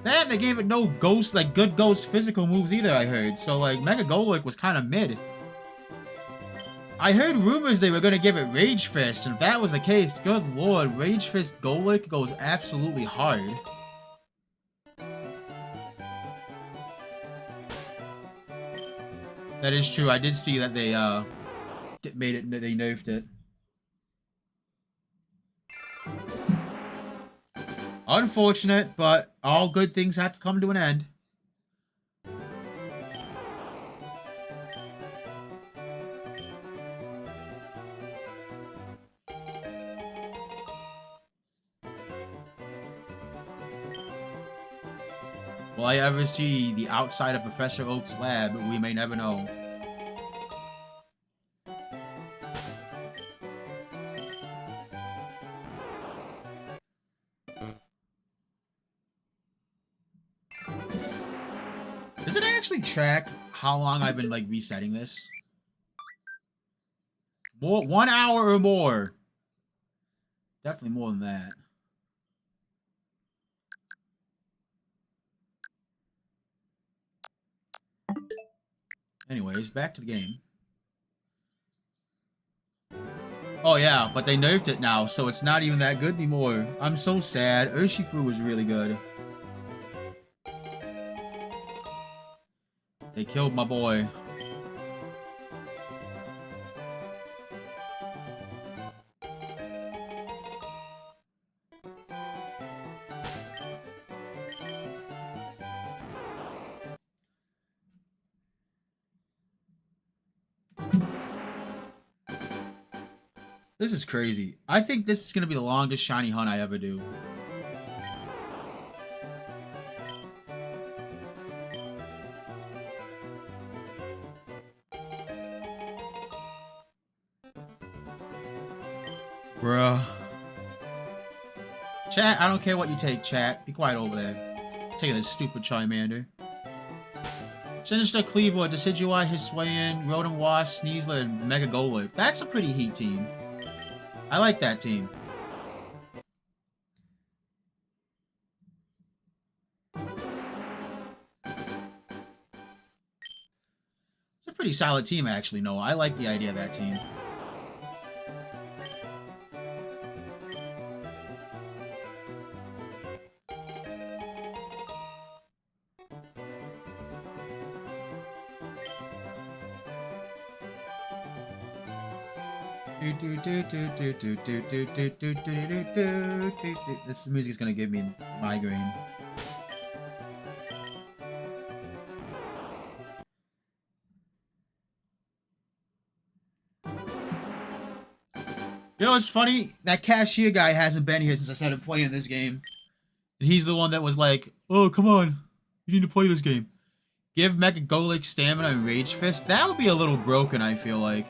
Then they gave it no ghost, like good ghost physical moves either, I heard. So like Mega Golurk was kind of mid. I heard rumors they were going to give it Rage Fist, and if that was the case, good lord, Rage Fist Golurk goes absolutely hard. That is true. I did see that they made it, they nerfed it. Unfortunate, but all good things have to come to an end. Will I ever see the outside of Professor Oak's lab? We may never know. Does it actually track how long I've been like resetting this? More, 1 hour or more. Definitely more than that. Anyways, back to the game. Oh yeah, but they nerfed it now, so it's not even that good anymore. I'm so sad. Urshifu was really good. They killed my boy. This is crazy. I think this is going to be the longest shiny hunt I ever do. Bruh. Chat, I don't care what you take, chat. Be quiet over there. Take this stupid Charmander. Sinister Cleaver, Decidueye, Hisuian, Rodent Wasp, Sneasler, and Mega Golurk. That's a pretty heat team. I like that team. It's a pretty solid team, actually, Noah. I like the idea of that team. This music is gonna give me a migraine. You know, it's funny, that cashier guy hasn't been here since I started playing this game. And he's the one that was like, oh, come on. You need to play this game. Give Mecha Golix stamina and Rage Fist. That would be a little broken, I feel like.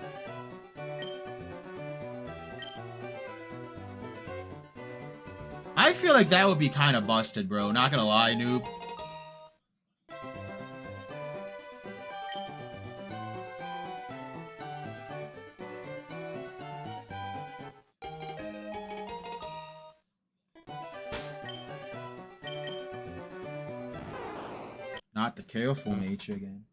I feel like that would be kind of busted, bro. Not gonna lie, noob. Not the careful nature again.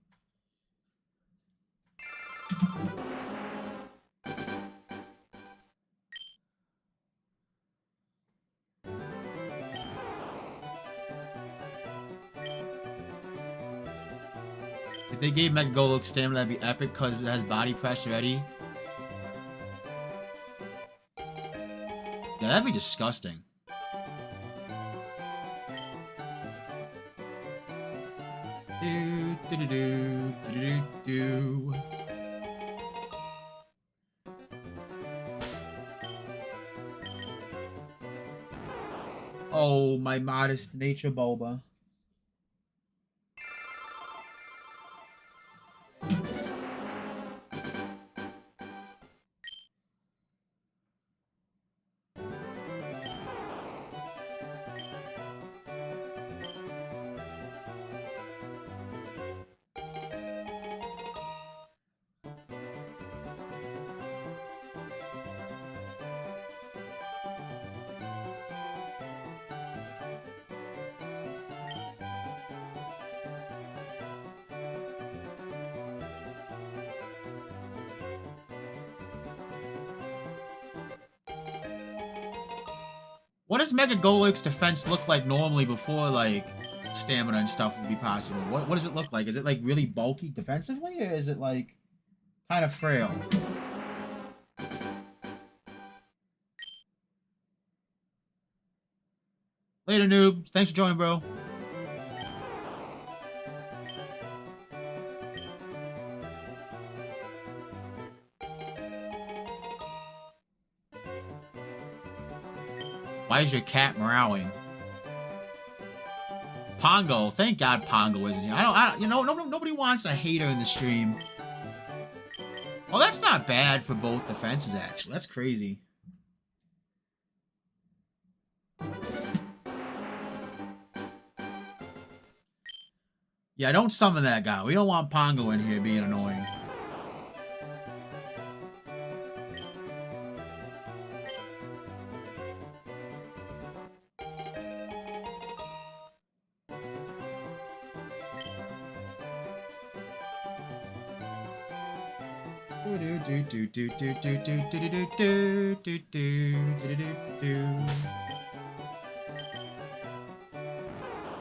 If they gave Mecha Golix stamina, that'd be epic because it has body press already. Yeah, that'd be disgusting. Do. Oh, my modest nature Bulba. What does Mega Golix defense look like normally before, like, stamina and stuff would be possible? What does it look like? Is it, like, really bulky defensively, or is it, like, kind of frail? Later, noob. Thanks for joining, bro. Why is your cat meowing? Pongo. Thank God Pongo isn't here. You know, nobody wants a hater in the stream. Well, that's not bad for both defenses, actually. That's crazy. Yeah, don't summon that guy. We don't want Pongo in here being annoying.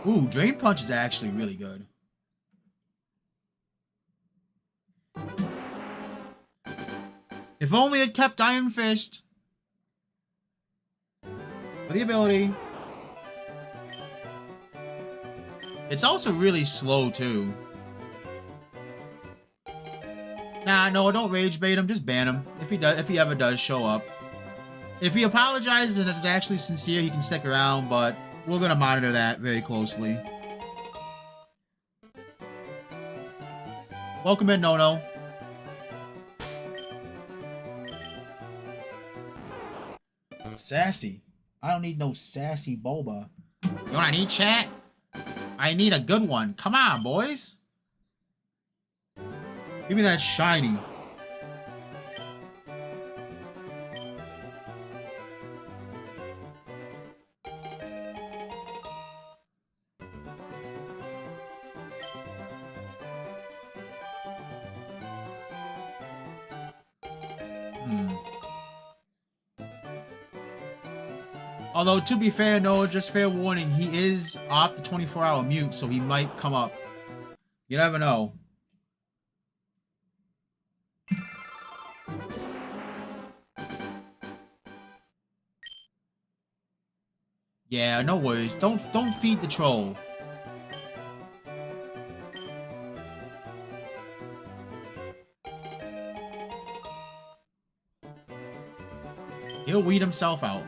Ooh, Drain Punch is actually really good. If only it kept Iron Fist. For the ability. It's also really slow, too. Nah, no, don't rage bait him. Just ban him. If he ever does show up. If he apologizes and is actually sincere, he can stick around, but we're gonna monitor that very closely. Welcome in, No-No. Sassy. I don't need no sassy Bulba. You know what I need, chat? I need a good one. Come on, boys. Give me that shiny. Although, to be fair, no, just fair warning, he is off the 24-hour mute, so he might come up. You never know. Yeah, no worries. Don't feed the troll. He'll weed himself out.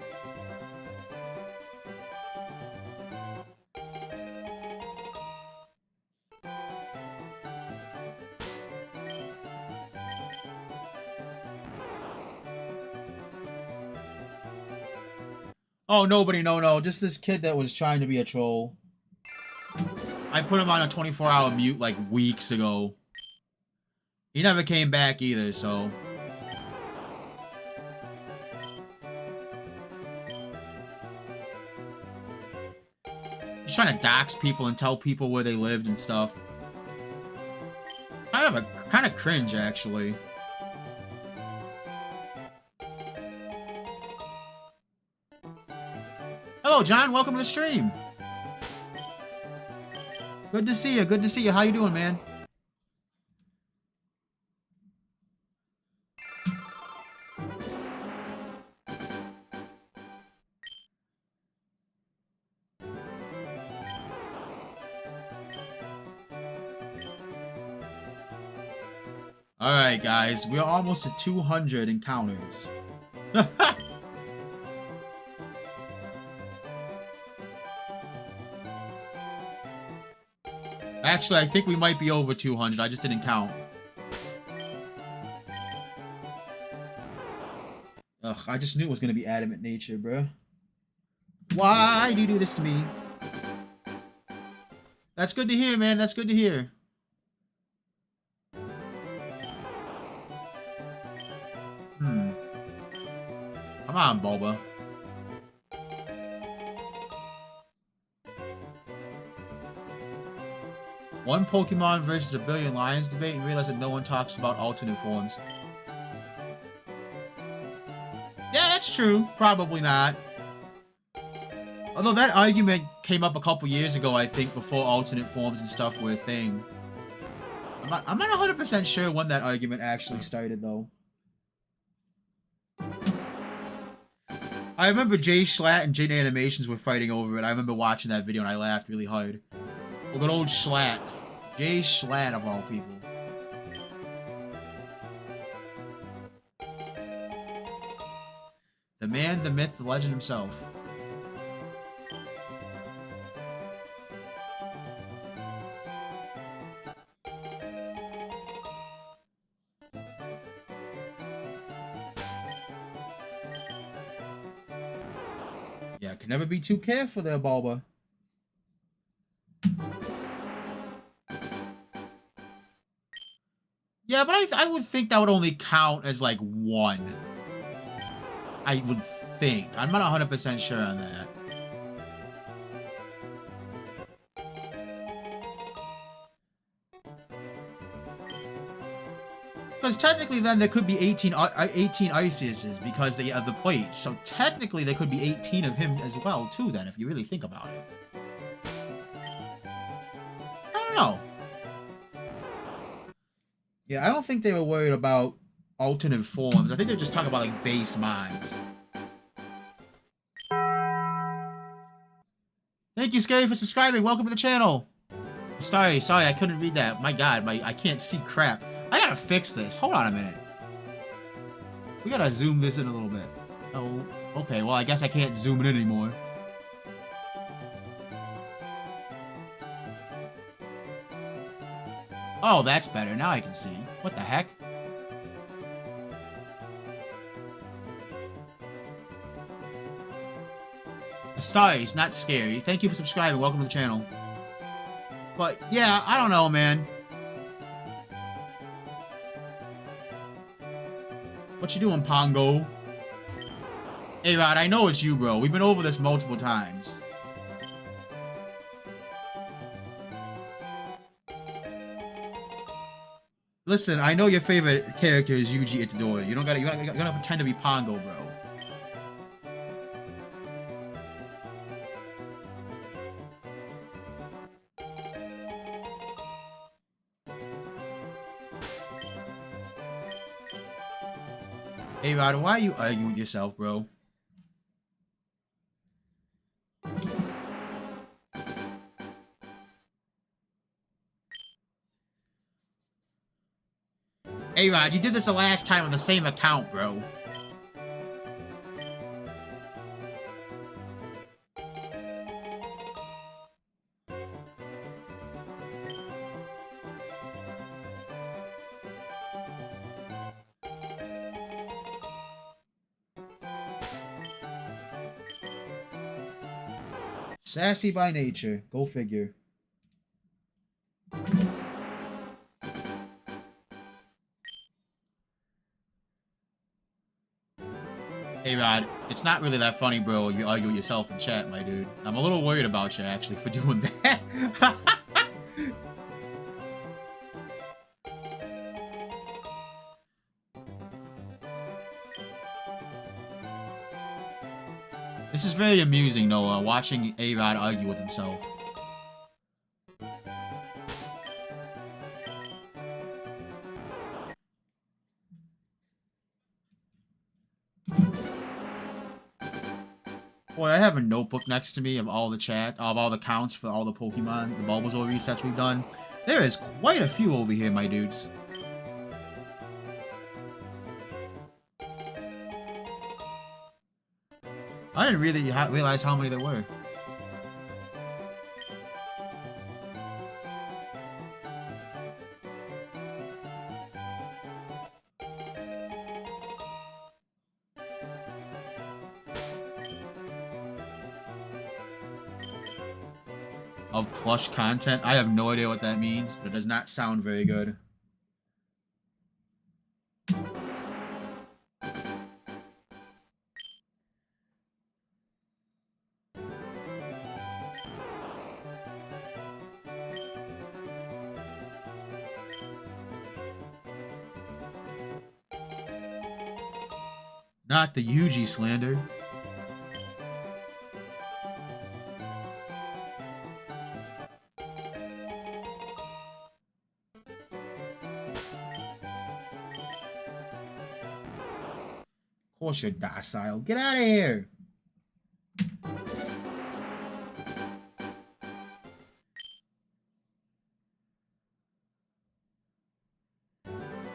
Oh, nobody, no. Just this kid that was trying to be a troll. I put him on a 24-hour mute like weeks ago. He never came back either, so... He's trying to dox people and tell people where they lived and stuff. Kind of cringe, actually. Hello, John. Welcome to the stream. Good to see you. Good to see you. How you doing, man? Alright, guys. We're almost at 200 encounters. Actually, I think we might be over 200. I just didn't count. Ugh, I just knew it was going to be adamant nature, bro. Why do you do this to me? That's good to hear, man. That's good to hear. Come on, Bulba. One Pokemon versus a billion lions debate and realize that no one talks about alternate forms. Yeah, that's true. Probably not. Although that argument came up a couple years ago, I think, before alternate forms and stuff were a thing. I'm not 100% sure when that argument actually started, though. I remember Jay Schlatt and Jade Animations were fighting over it. I remember watching that video and I laughed really hard. Oh, good old Schlatt. Jay Schlatt, of all people. The man, the myth, the legend himself. Yeah, can never be too careful there, Bulba. Yeah, but I would think that would only count as, like, one. I would think. I'm not 100% sure on that. Because technically then there could be 18 Arceuses because they have the plate. So technically there could be 18 of him as well, too, then, if you really think about it. I don't know. Yeah, I don't think they were worried about alternate forms. I think they're just talking about, like, base mines. Thank you, Scary, for subscribing. Welcome to the channel. Sorry, I couldn't read that. My God, I can't see crap. I gotta fix this. Hold on a minute. We gotta zoom this in a little bit. Oh, okay. Well, I guess I can't zoom it in anymore. Oh, that's better. Now I can see. What the heck? Stars, not scary. Thank you for subscribing. Welcome to the channel. But, yeah, I don't know, man. What you doing, Pongo? Hey, Rod, I know it's you, bro. We've been over this multiple times. Listen, I know your favorite character is Yuji Itadori. You don't gotta pretend to be Pongo, bro. Hey, Rod, why are you arguing with yourself, bro? Hey, Rod, you did this the last time on the same account, bro. Sassy by nature. Go figure. Hey Rod, it's not really that funny, bro. You argue with yourself in chat, my dude. I'm a little worried about you, actually, for doing that. This is very amusing, Noah, watching A-Rod argue with himself. Boy, I have a notebook next to me of all the counts for all the Pokemon, the Bulbasaur resets we've done. There is quite a few over here, my dudes. I didn't really realize how many there were. Of plush content? I have no idea what that means, but it does not sound very good. Not the Yuji slander. Of course you're docile. Get out of here!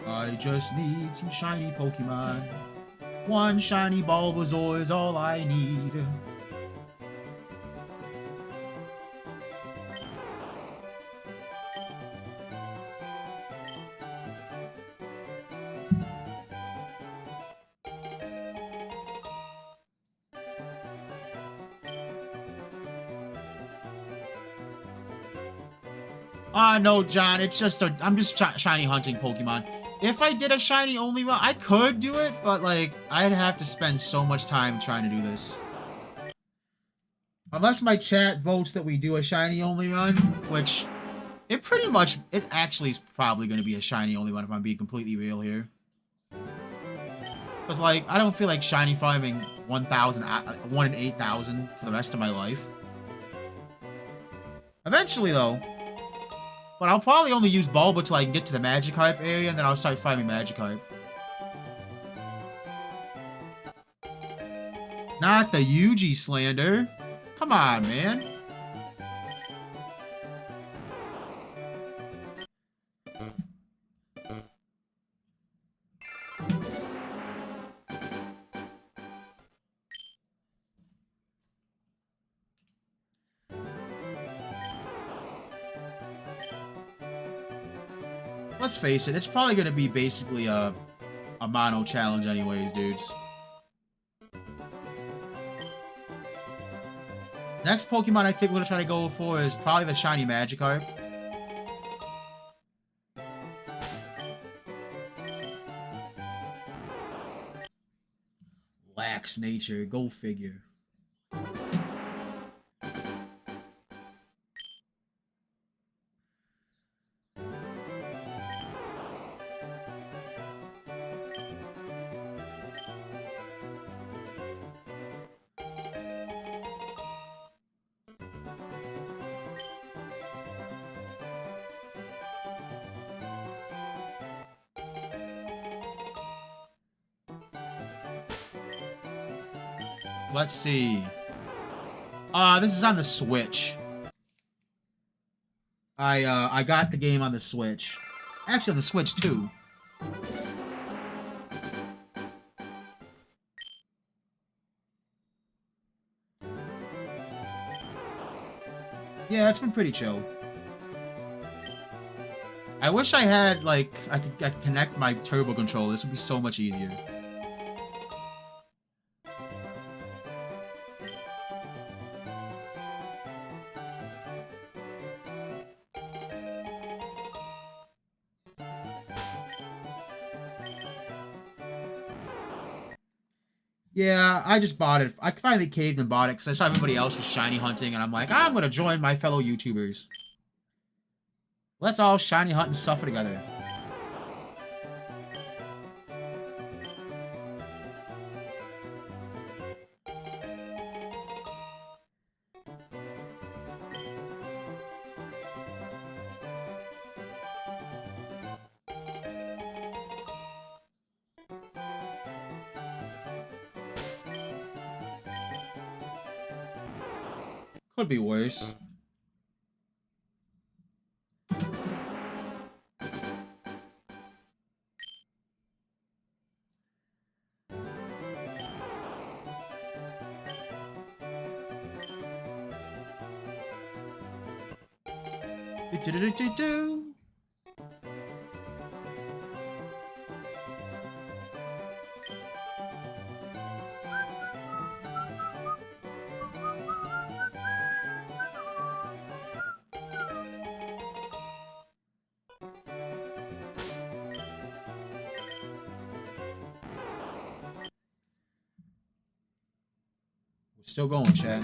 I just need some shiny Pokemon. One shiny Bulbasaur is all I need. No, John, it's just I'm just shiny hunting Pokemon. If I did a shiny only run, I could do it, but, like, I'd have to spend so much time trying to do this. Unless my chat votes that we do a shiny only run, which it actually is probably going to be a shiny only run if I'm being completely real here. Because, like, I don't feel like shiny farming 1 in 8,000 for the rest of my life. Eventually, though. But I'll probably only use Bulba till I can get to the Magikarp area, and then I'll start farming Magikarp. Not the Yuji slander. Come on, man. Let's face it, it's probably going to be basically a mono challenge anyways, dudes. Next Pokemon I think we're going to try to go for is probably the shiny Magikarp. Lax nature, go figure. Let's see. This is on the Switch. I got the game on the Switch. Actually, on the Switch too. Yeah, it's been pretty chill. I wish I had, like, I could connect my turbo controller. This would be so much easier. Yeah, I just bought it. I finally caved and bought it because I saw everybody else was shiny hunting, and I'm like, I'm gonna join my fellow YouTubers. Let's all shiny hunt and suffer together. Could be worse. Do-do-do-do-do. We're still going, chat.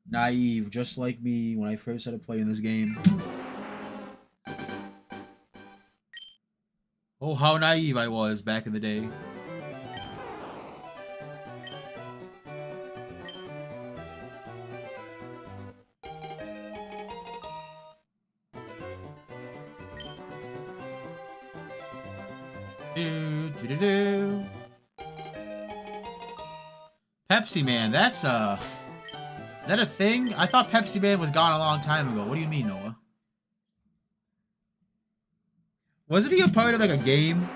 Naive, just like me when I first started playing this game. Oh, how naive I was back in the day. Do, do, do, do. Pepsi Man, that's is that a thing? I thought Pepsi Man was gone a long time ago. What do you mean, Noah? Wasn't he a part of like a game?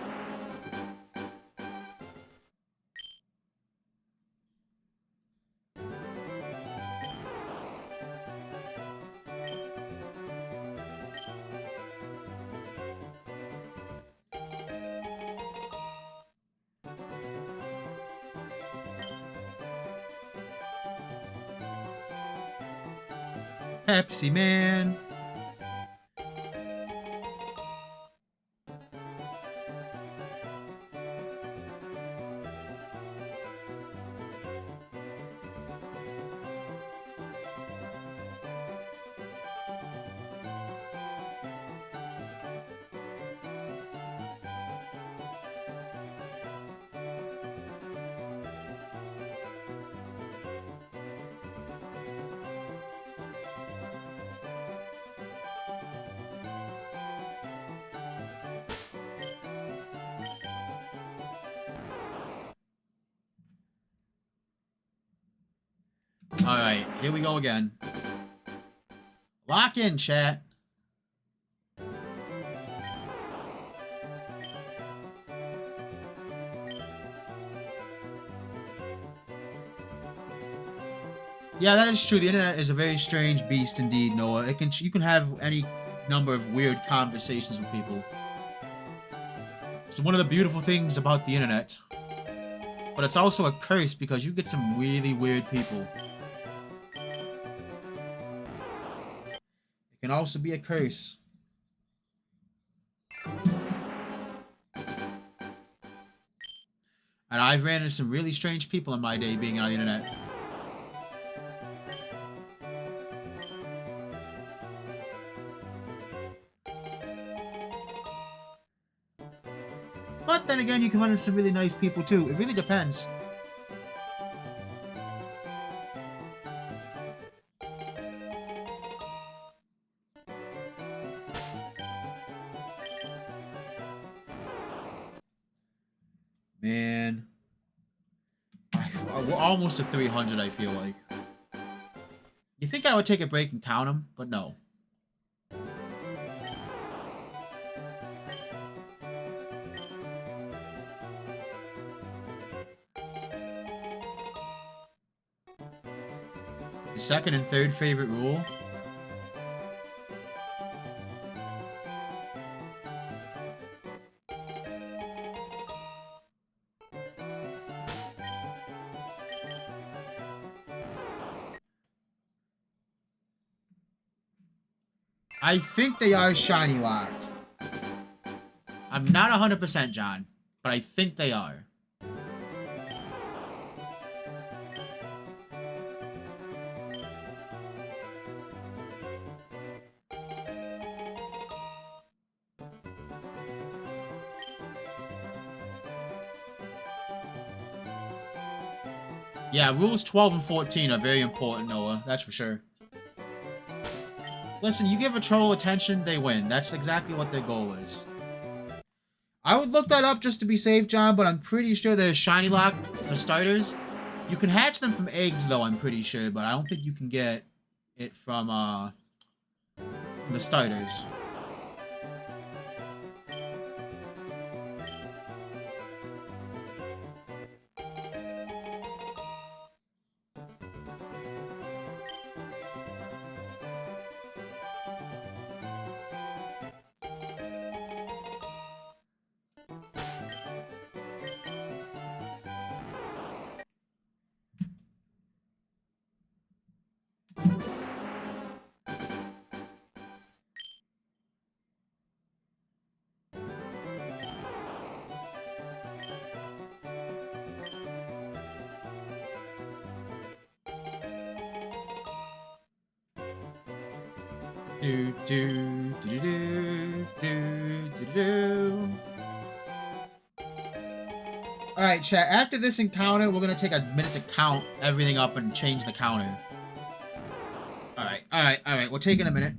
Pepsi Man. Alright, here we go again. Lock in, chat. Yeah, that is true. The internet is a very strange beast indeed, Noah. You can have any number of weird conversations with people. It's one of the beautiful things about the internet. But it's also a curse because you get some really weird people. It can also be a curse. And I've ran into some really strange people in my day being on the internet. But then again, you can run into some really nice people too. It really depends. Man. We're almost to 300, I feel like. You think I would take a break and count them? But no. Your second and third favorite rule? I think they are shiny locked. I'm not 100%, John, but I think they are. Yeah, rules 12 and 14 are very important, Noah. That's for sure. Listen, you give a troll attention, they win. That's exactly what their goal is. I would look that up just to be safe, John, but I'm pretty sure there's shiny lock, the starters. You can hatch them from eggs, though, I'm pretty sure, but I don't think you can get it from the starters. Do do do do do do do. All right, chat. After this encounter, we're gonna take a minute to count everything up and change the counter. All right, all right, all right. We're taking a minute.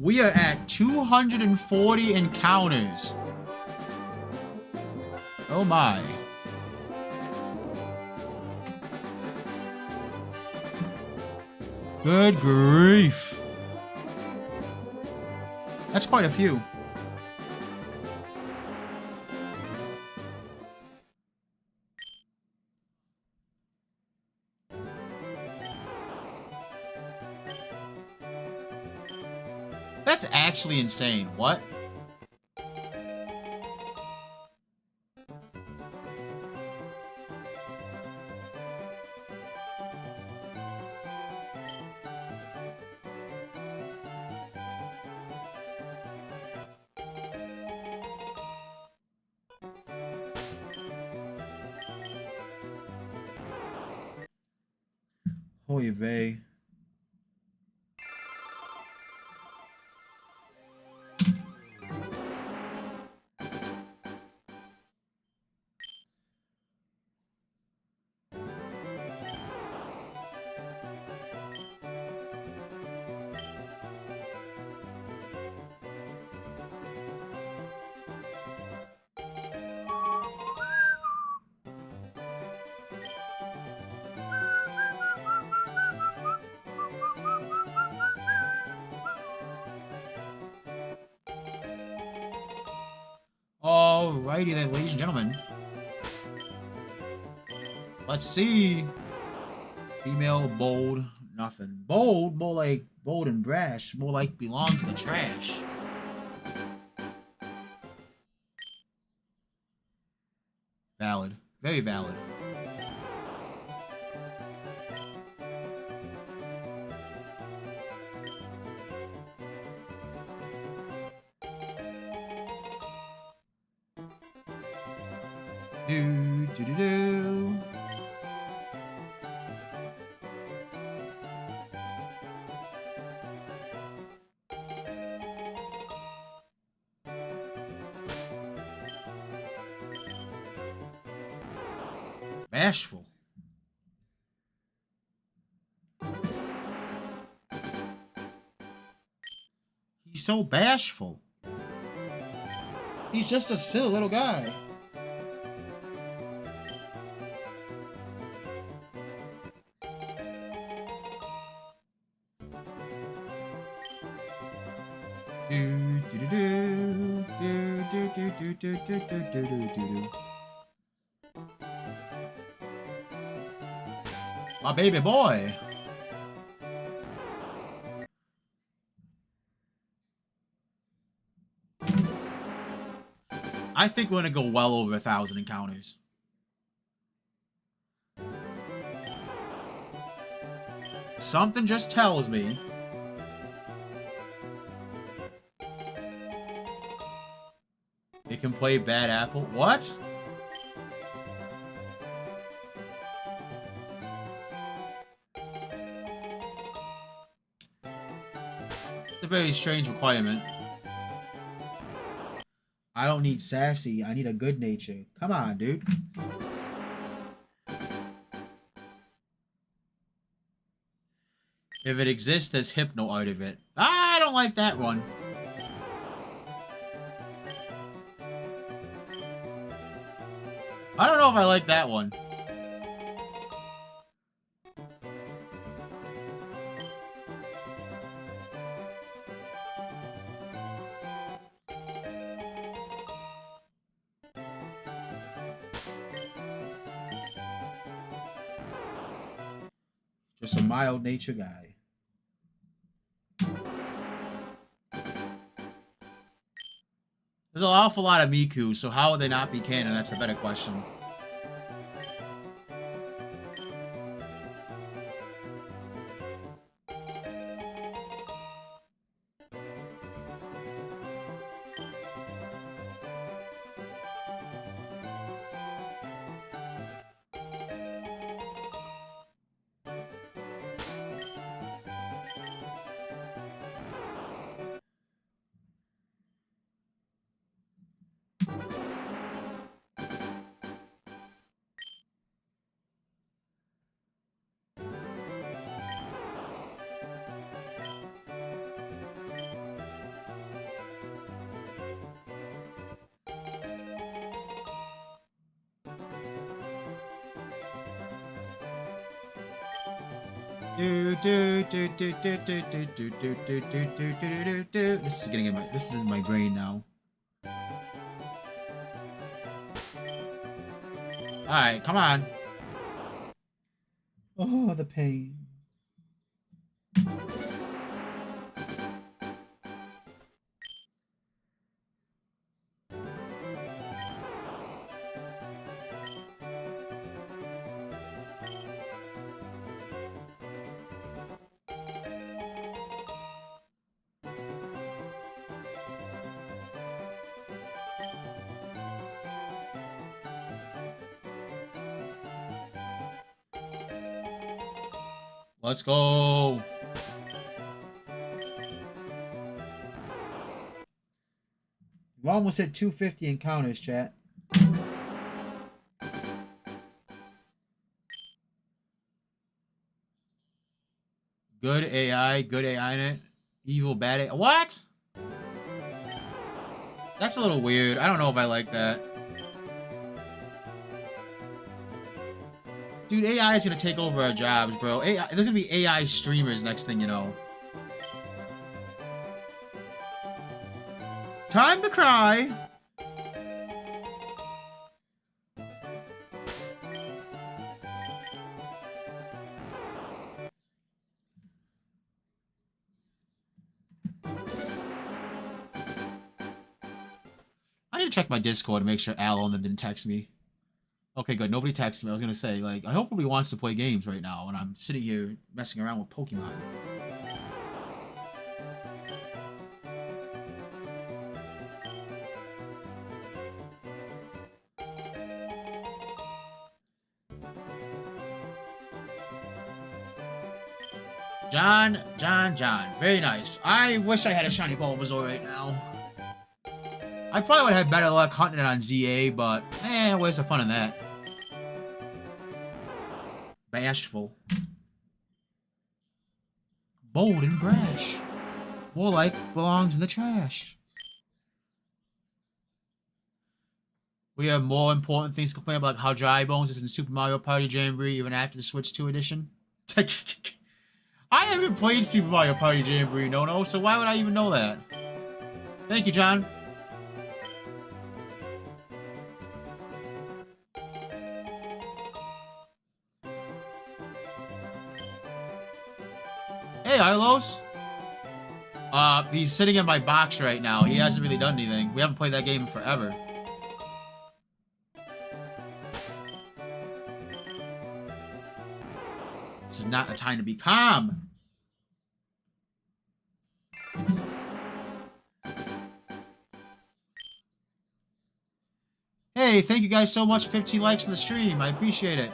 We are at 240 encounters. Oh my. Good grief. That's quite a few. That's actually insane. What? Oy vey. Alrighty then, ladies and gentlemen. Let's see. Female, bold, nothing. Bold, more like bold and brash. More like belongs in the trash. Valid. Very valid. Do do do do. Bashful. He's so bashful. He's just a silly little guy. My baby boy. I think we're gonna go well over 1,000 encounters. Something just tells me. It can play Bad Apple. What? It's a very strange requirement. I don't need sassy. I need a good nature. Come on, dude. If it exists, there's hypno out of it. I don't like that one. I don't know if I like that one. Just a mild nature guy. There's an awful lot of Miku, so how would they not be canon? That's the better question. This is getting in my. This is in my brain now. All right, come on. Oh, the pain. Let's go. We've almost hit 250 encounters, chat. Good AI in it. Evil, bad AI. What? That's a little weird. I don't know if I like that. Dude, AI is gonna take over our jobs, bro. AI, there's gonna be AI streamers next thing you know. Time to cry. I need to check my Discord to make sure Al on them didn't text me. Okay, good. Nobody texted me. I was gonna say, like, I hope nobody wants to play games right now when I'm sitting here messing around with Pokemon. John. Very nice. I wish I had a shiny Bulbasaur right now. I probably would have better luck hunting it on ZA, but, where's the fun in that? Bashful. Bold and brash. More like belongs in the trash. We have more important things to complain about, like how Dry Bones is in Super Mario Party Jamboree even after the Switch 2 edition. I haven't played Super Mario Party Jamboree, no, so why would I even know that? Thank you, John. Hey, Ilos. He's sitting in my box right now. He hasn't really done anything. We haven't played that game in forever. This is not the time to be calm. Hey, thank you guys so much. 15 likes on the stream. I appreciate it.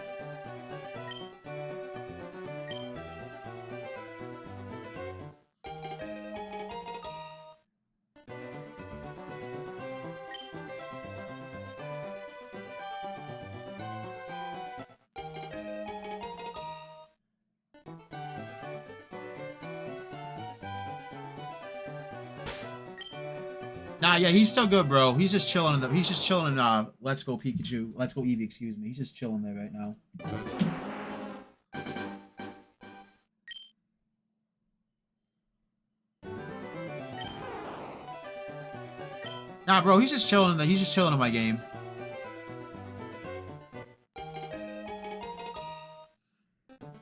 Nah, yeah, he's still good, bro. He's just chilling in the. He's just chilling in Let's Go Pikachu. Let's Go Eevee, excuse me. He's just chilling there right now. Nah, bro, he's just chilling. He's just chilling in my game.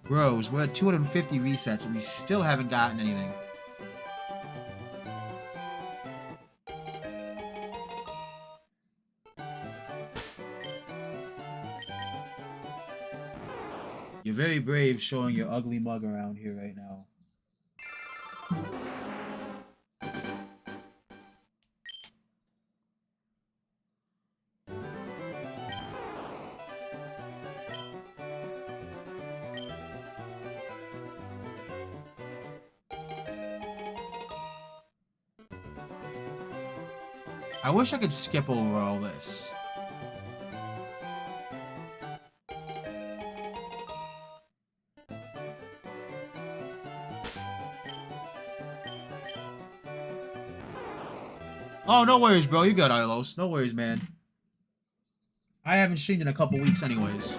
Bros, we're at 250 resets and we still haven't gotten anything. You're very brave showing your ugly mug around here right now. I wish I could skip over all this. Oh, no worries, bro. You got Ilos. No worries, man. I haven't streamed in a couple weeks anyways.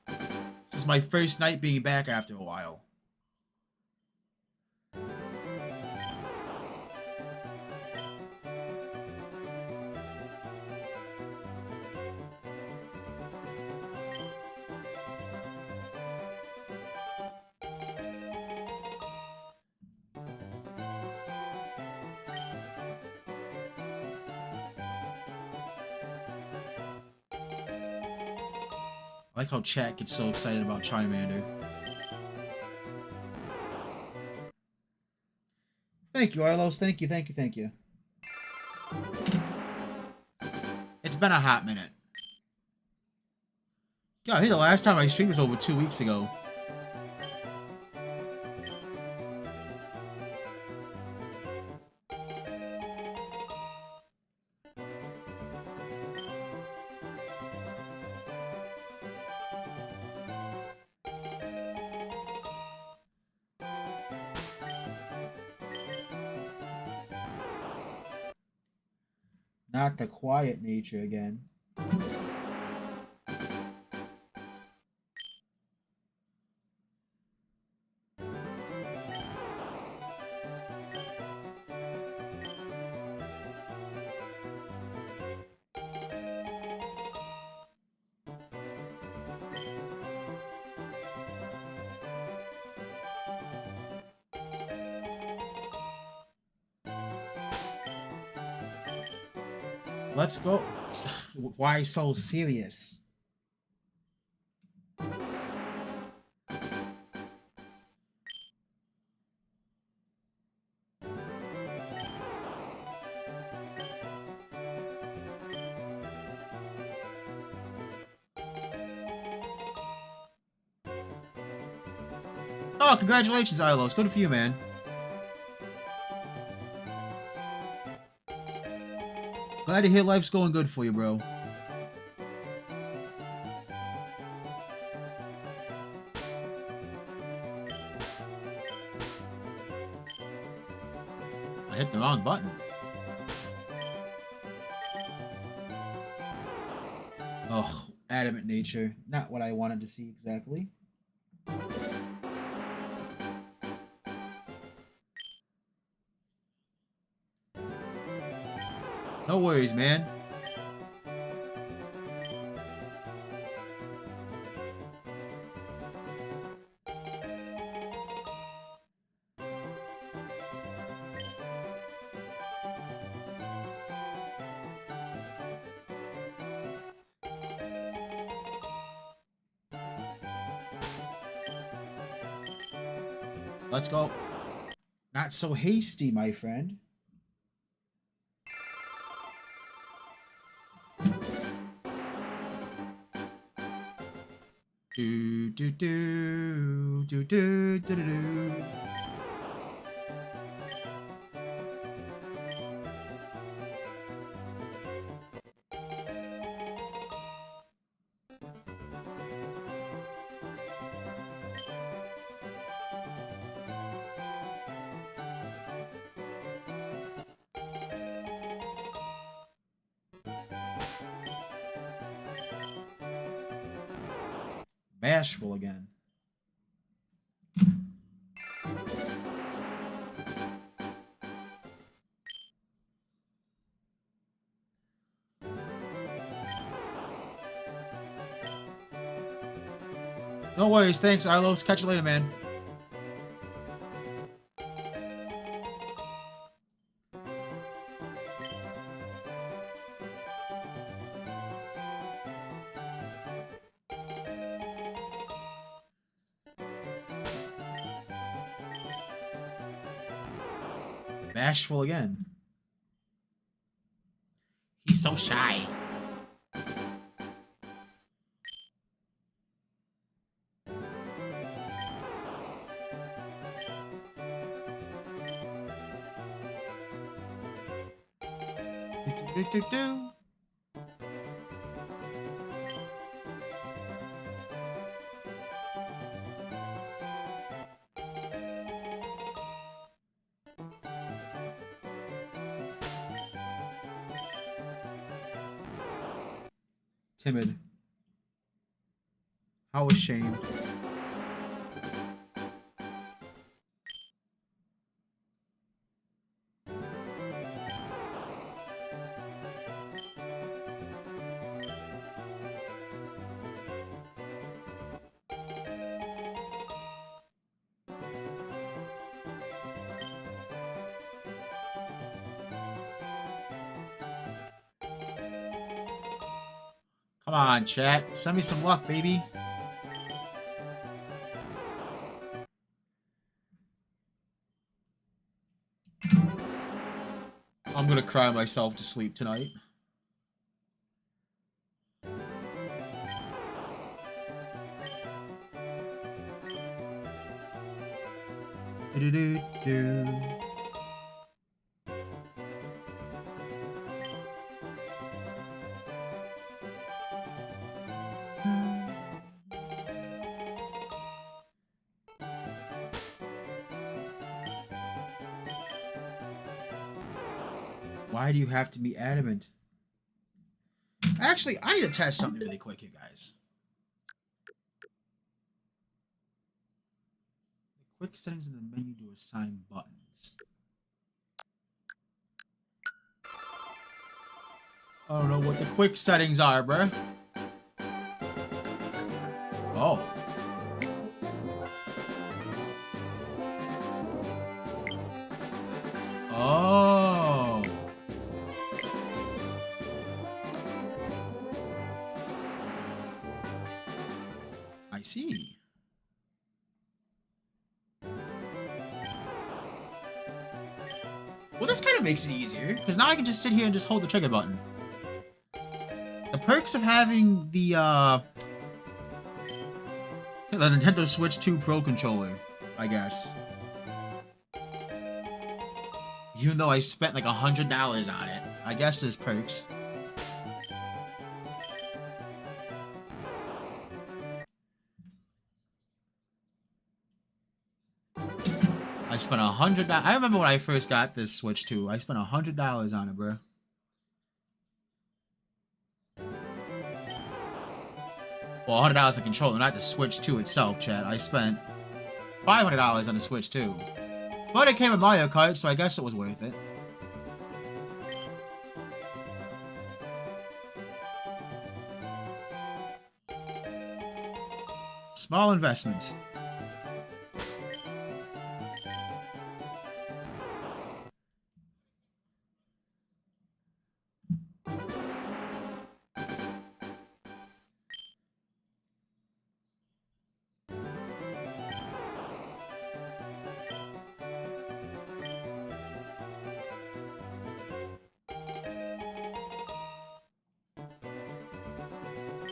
This is my first night being back after a while. I like how chat gets so excited about Charmander. Thank you, Arlos. Thank you, thank you, thank you. It's been a hot minute. God, I think the last time I streamed was over 2 weeks ago. Not the quiet nature again. Let's go. Why so serious? Oh, congratulations, Ilos. Good for you, man. Glad to hear life's going good for you, bro. I hit the wrong button. Oh, adamant nature. Not what I wanted to see exactly. No worries, man. Let's go. Not so hasty, my friend. Do do do do do do do do. Bashful again. No worries, thanks, Arlos. Catch you later, man. Bashful again. He's so shy. Do, do, do, do. Timid. How ashamed. Come on, chat. Send me some luck, baby. I'm gonna cry myself to sleep tonight. Do do do. Why do you have to be adamant? Actually, I need to test something really quick here, guys. The quick settings in the menu to assign buttons. I don't know what the quick settings are, bruh. Oh. Oh. I see. Well, this kind of makes it easier, because now I can just sit here and just hold the trigger button. The perks of having the Nintendo Switch 2 Pro controller, I guess. Even though I spent like $100 on it, I guess there's perks. I spent $100. I remember when I first got this Switch 2. I spent $100 on it, bro. Well, $100 on controller, not the Switch 2 itself, chat. I spent $500 on the Switch 2. But it came with Mario Kart, so I guess it was worth it. Small investments.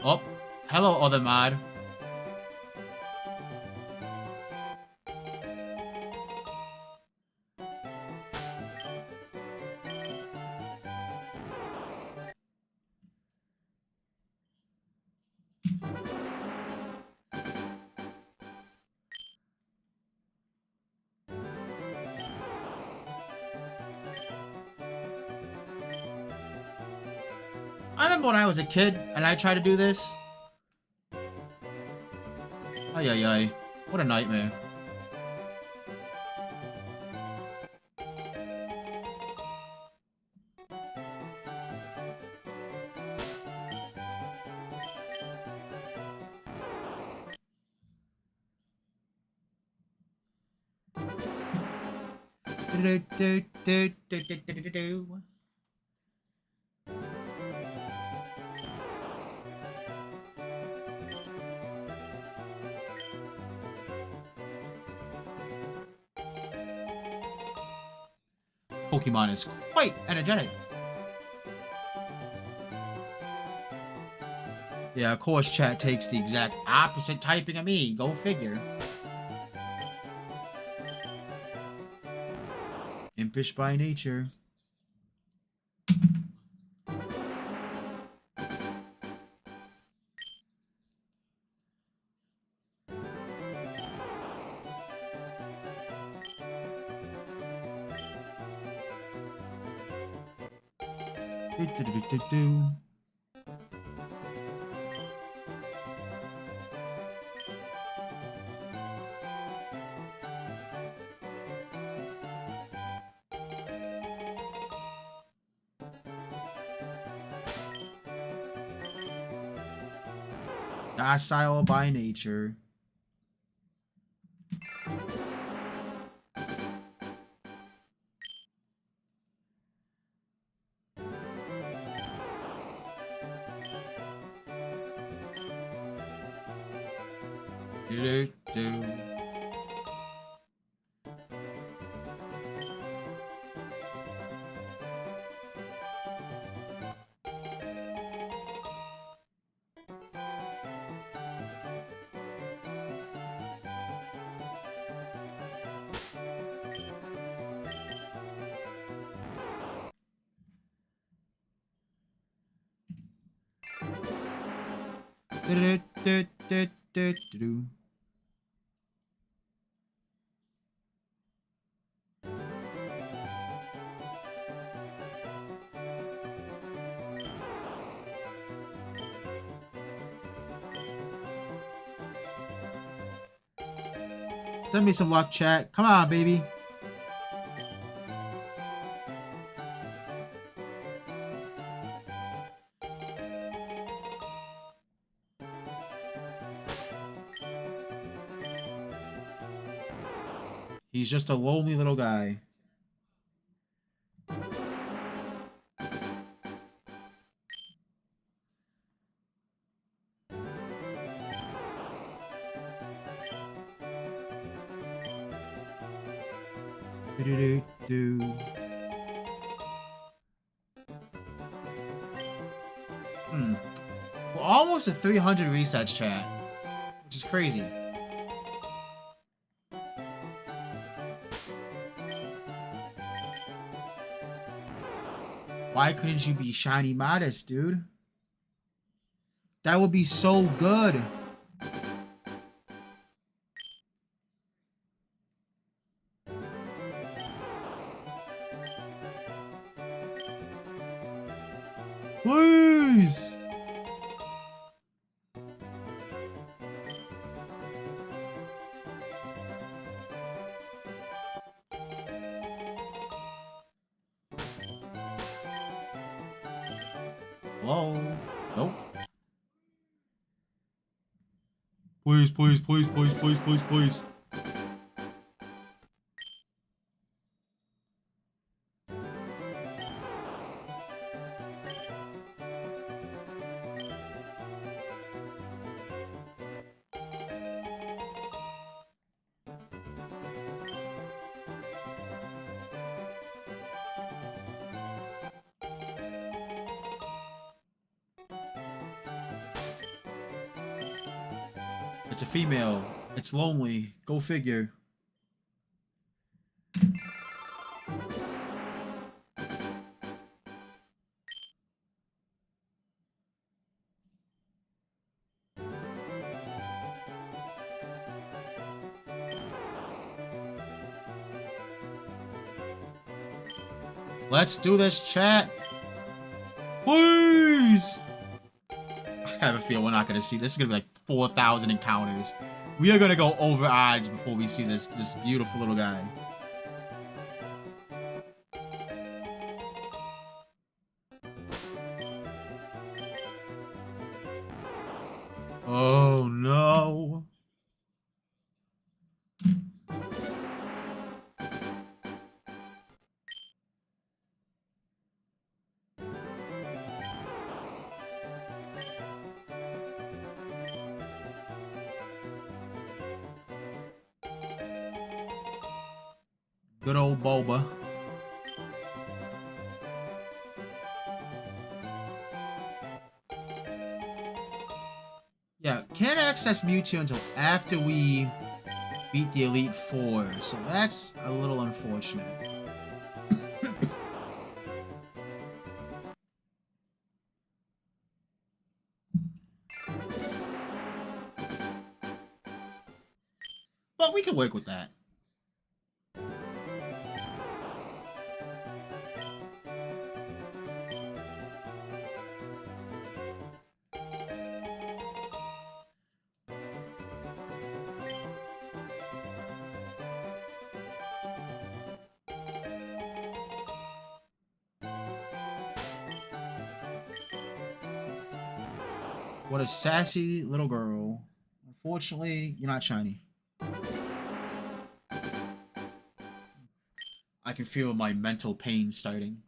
Oh, hello, other mod. I remember when I was a kid and I tried to do this. Ay, ay, ay. What a nightmare. Pokemon is quite energetic. Yeah, of course chat takes the exact opposite typing of me. Go figure. Impish by nature. Do. Docile by nature. Do. Do. Send me some luck, chat. Come on, baby. He's just a lonely little guy. Do. We're almost at 300 resets, chat. Which is crazy. Why couldn't you be shiny modest, dude? That would be so good. Please. Hello? Nope. Please, please, please, please, please, please, please. It's a female. It's lonely. Go figure. Let's do this, chat. Please! I have a feeling we're not going to see this. This is going to be like 4,000 encounters. We are going to go over odds before we see this beautiful little guy. Oh, no. Good old Bulba. Yeah, can't access Mewtwo until after we beat the Elite Four, so that's a little unfortunate. But we can work with that. What a sassy little girl. Unfortunately, you're not shiny. I can feel my mental pain starting.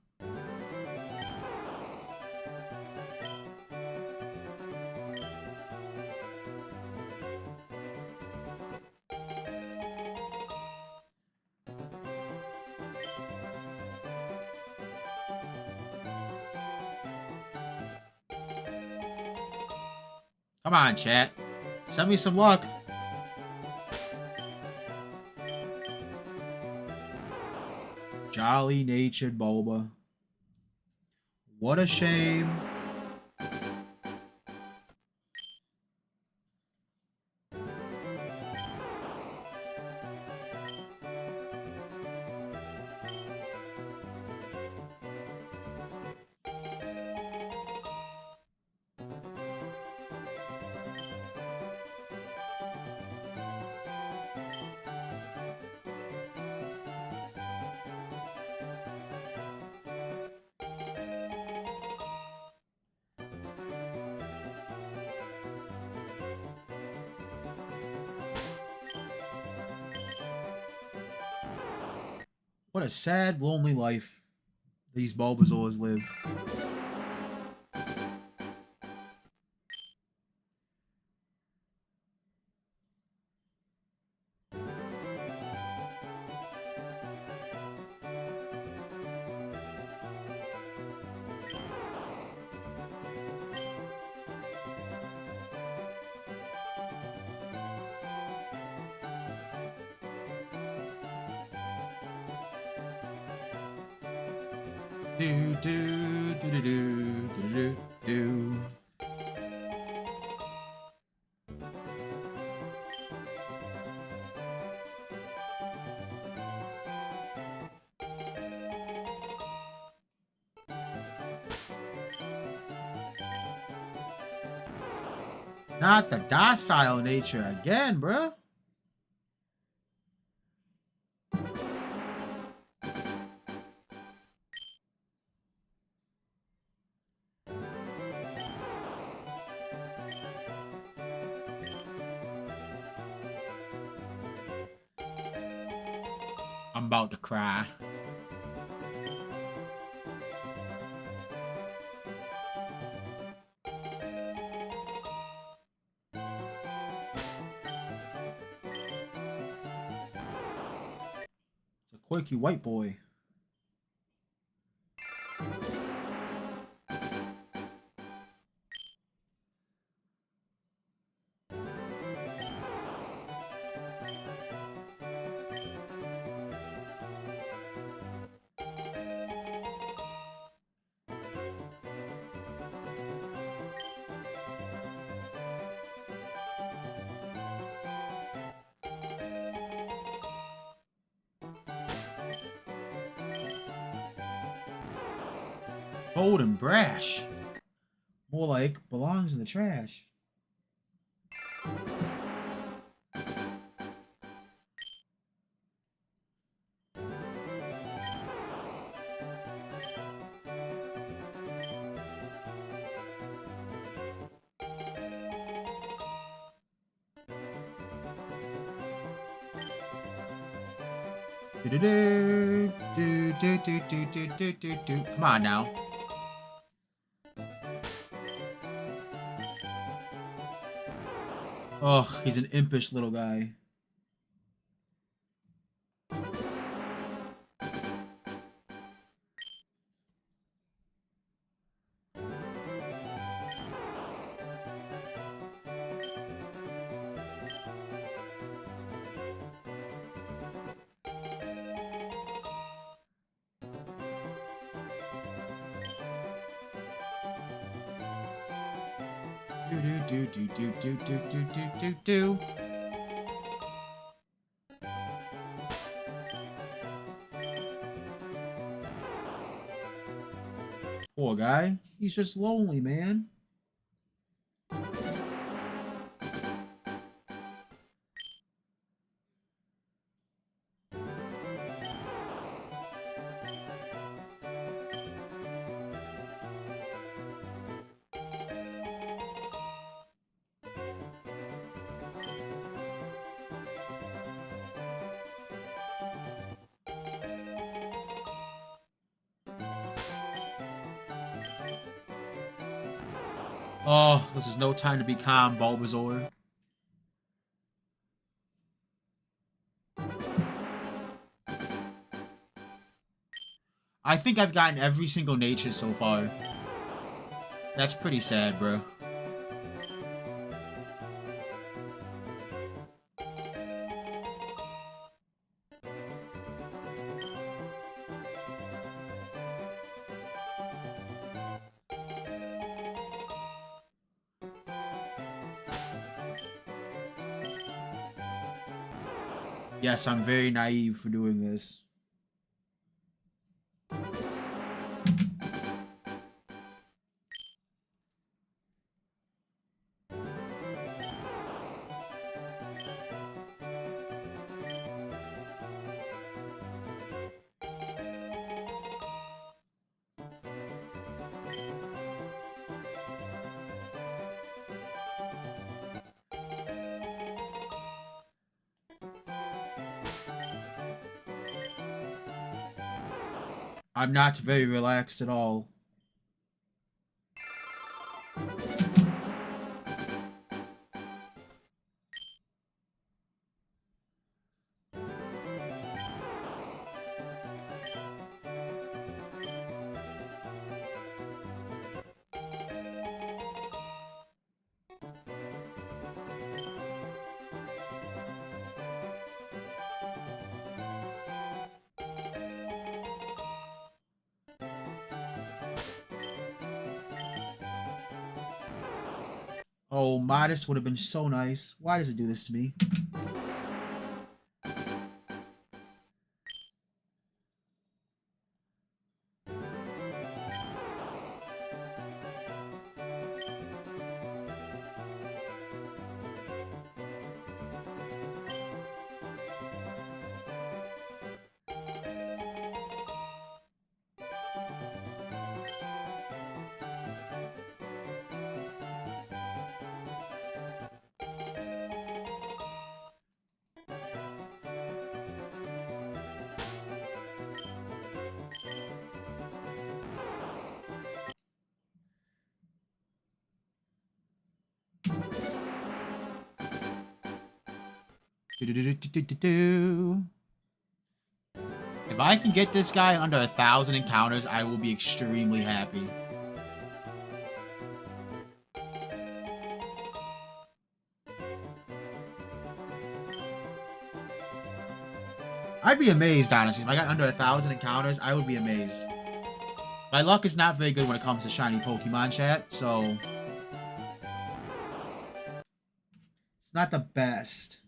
Come on, chat. Send me some luck. Jolly-natured Bulba. What a shame. What a sad, lonely life these Bulbasaurs live. Do do do do do do do. Not the docile nature again, bruh. I'm about to cry. It's a quirky white boy. Bold and brash. More like belongs in the trash. Do do do do do do do do do do. Come on now. Ugh, he's an impish little guy. Do do do do do do do do do do. Poor guy. He's just lonely, man. Oh, this is no time to be calm, Bulbasaur. I think I've gotten every single nature so far. That's pretty sad, bro. Yes, I'm very naive for doing this. I'm not very relaxed at all. Oh, Modest would have been so nice. Why does it do this to me? If I can get this guy under 1,000 encounters, I will be extremely happy. I'd be amazed, honestly. If I got under 1,000 encounters, I would be amazed. My luck is not very good when it comes to shiny Pokemon, chat, so... It's not the best.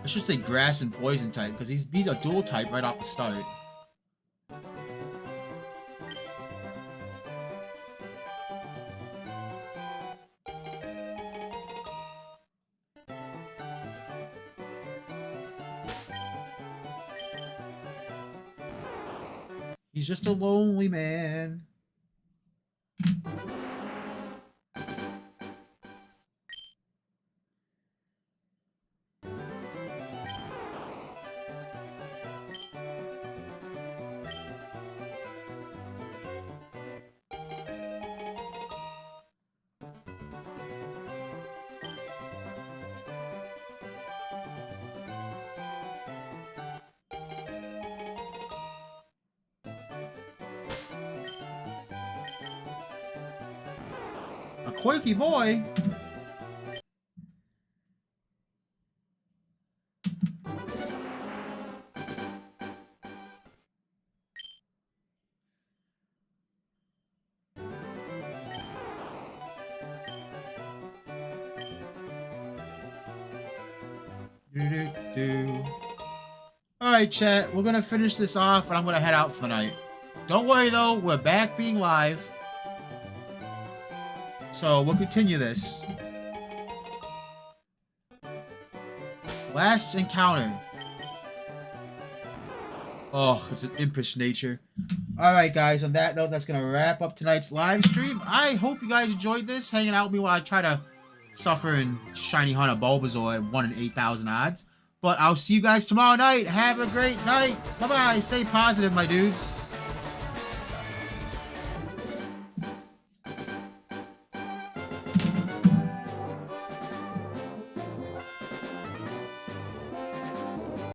I should say grass and poison type, because he's a dual type right off the start. He's just a lonely man. A quirky boy. Alright, chat. We're gonna finish this off and I'm gonna head out for the night. Don't worry though, we're back being live. So we'll continue this. Last encounter. Oh, it's an impish nature. Alright guys, on that note, that's gonna wrap up tonight's live stream. I hope you guys enjoyed this, hanging out with me while I try to suffer and shiny hunt a Bulbasaur at 1 in 8,000 odds. But I'll see you guys tomorrow night. Have a great night. Bye-bye. Stay positive, my dudes.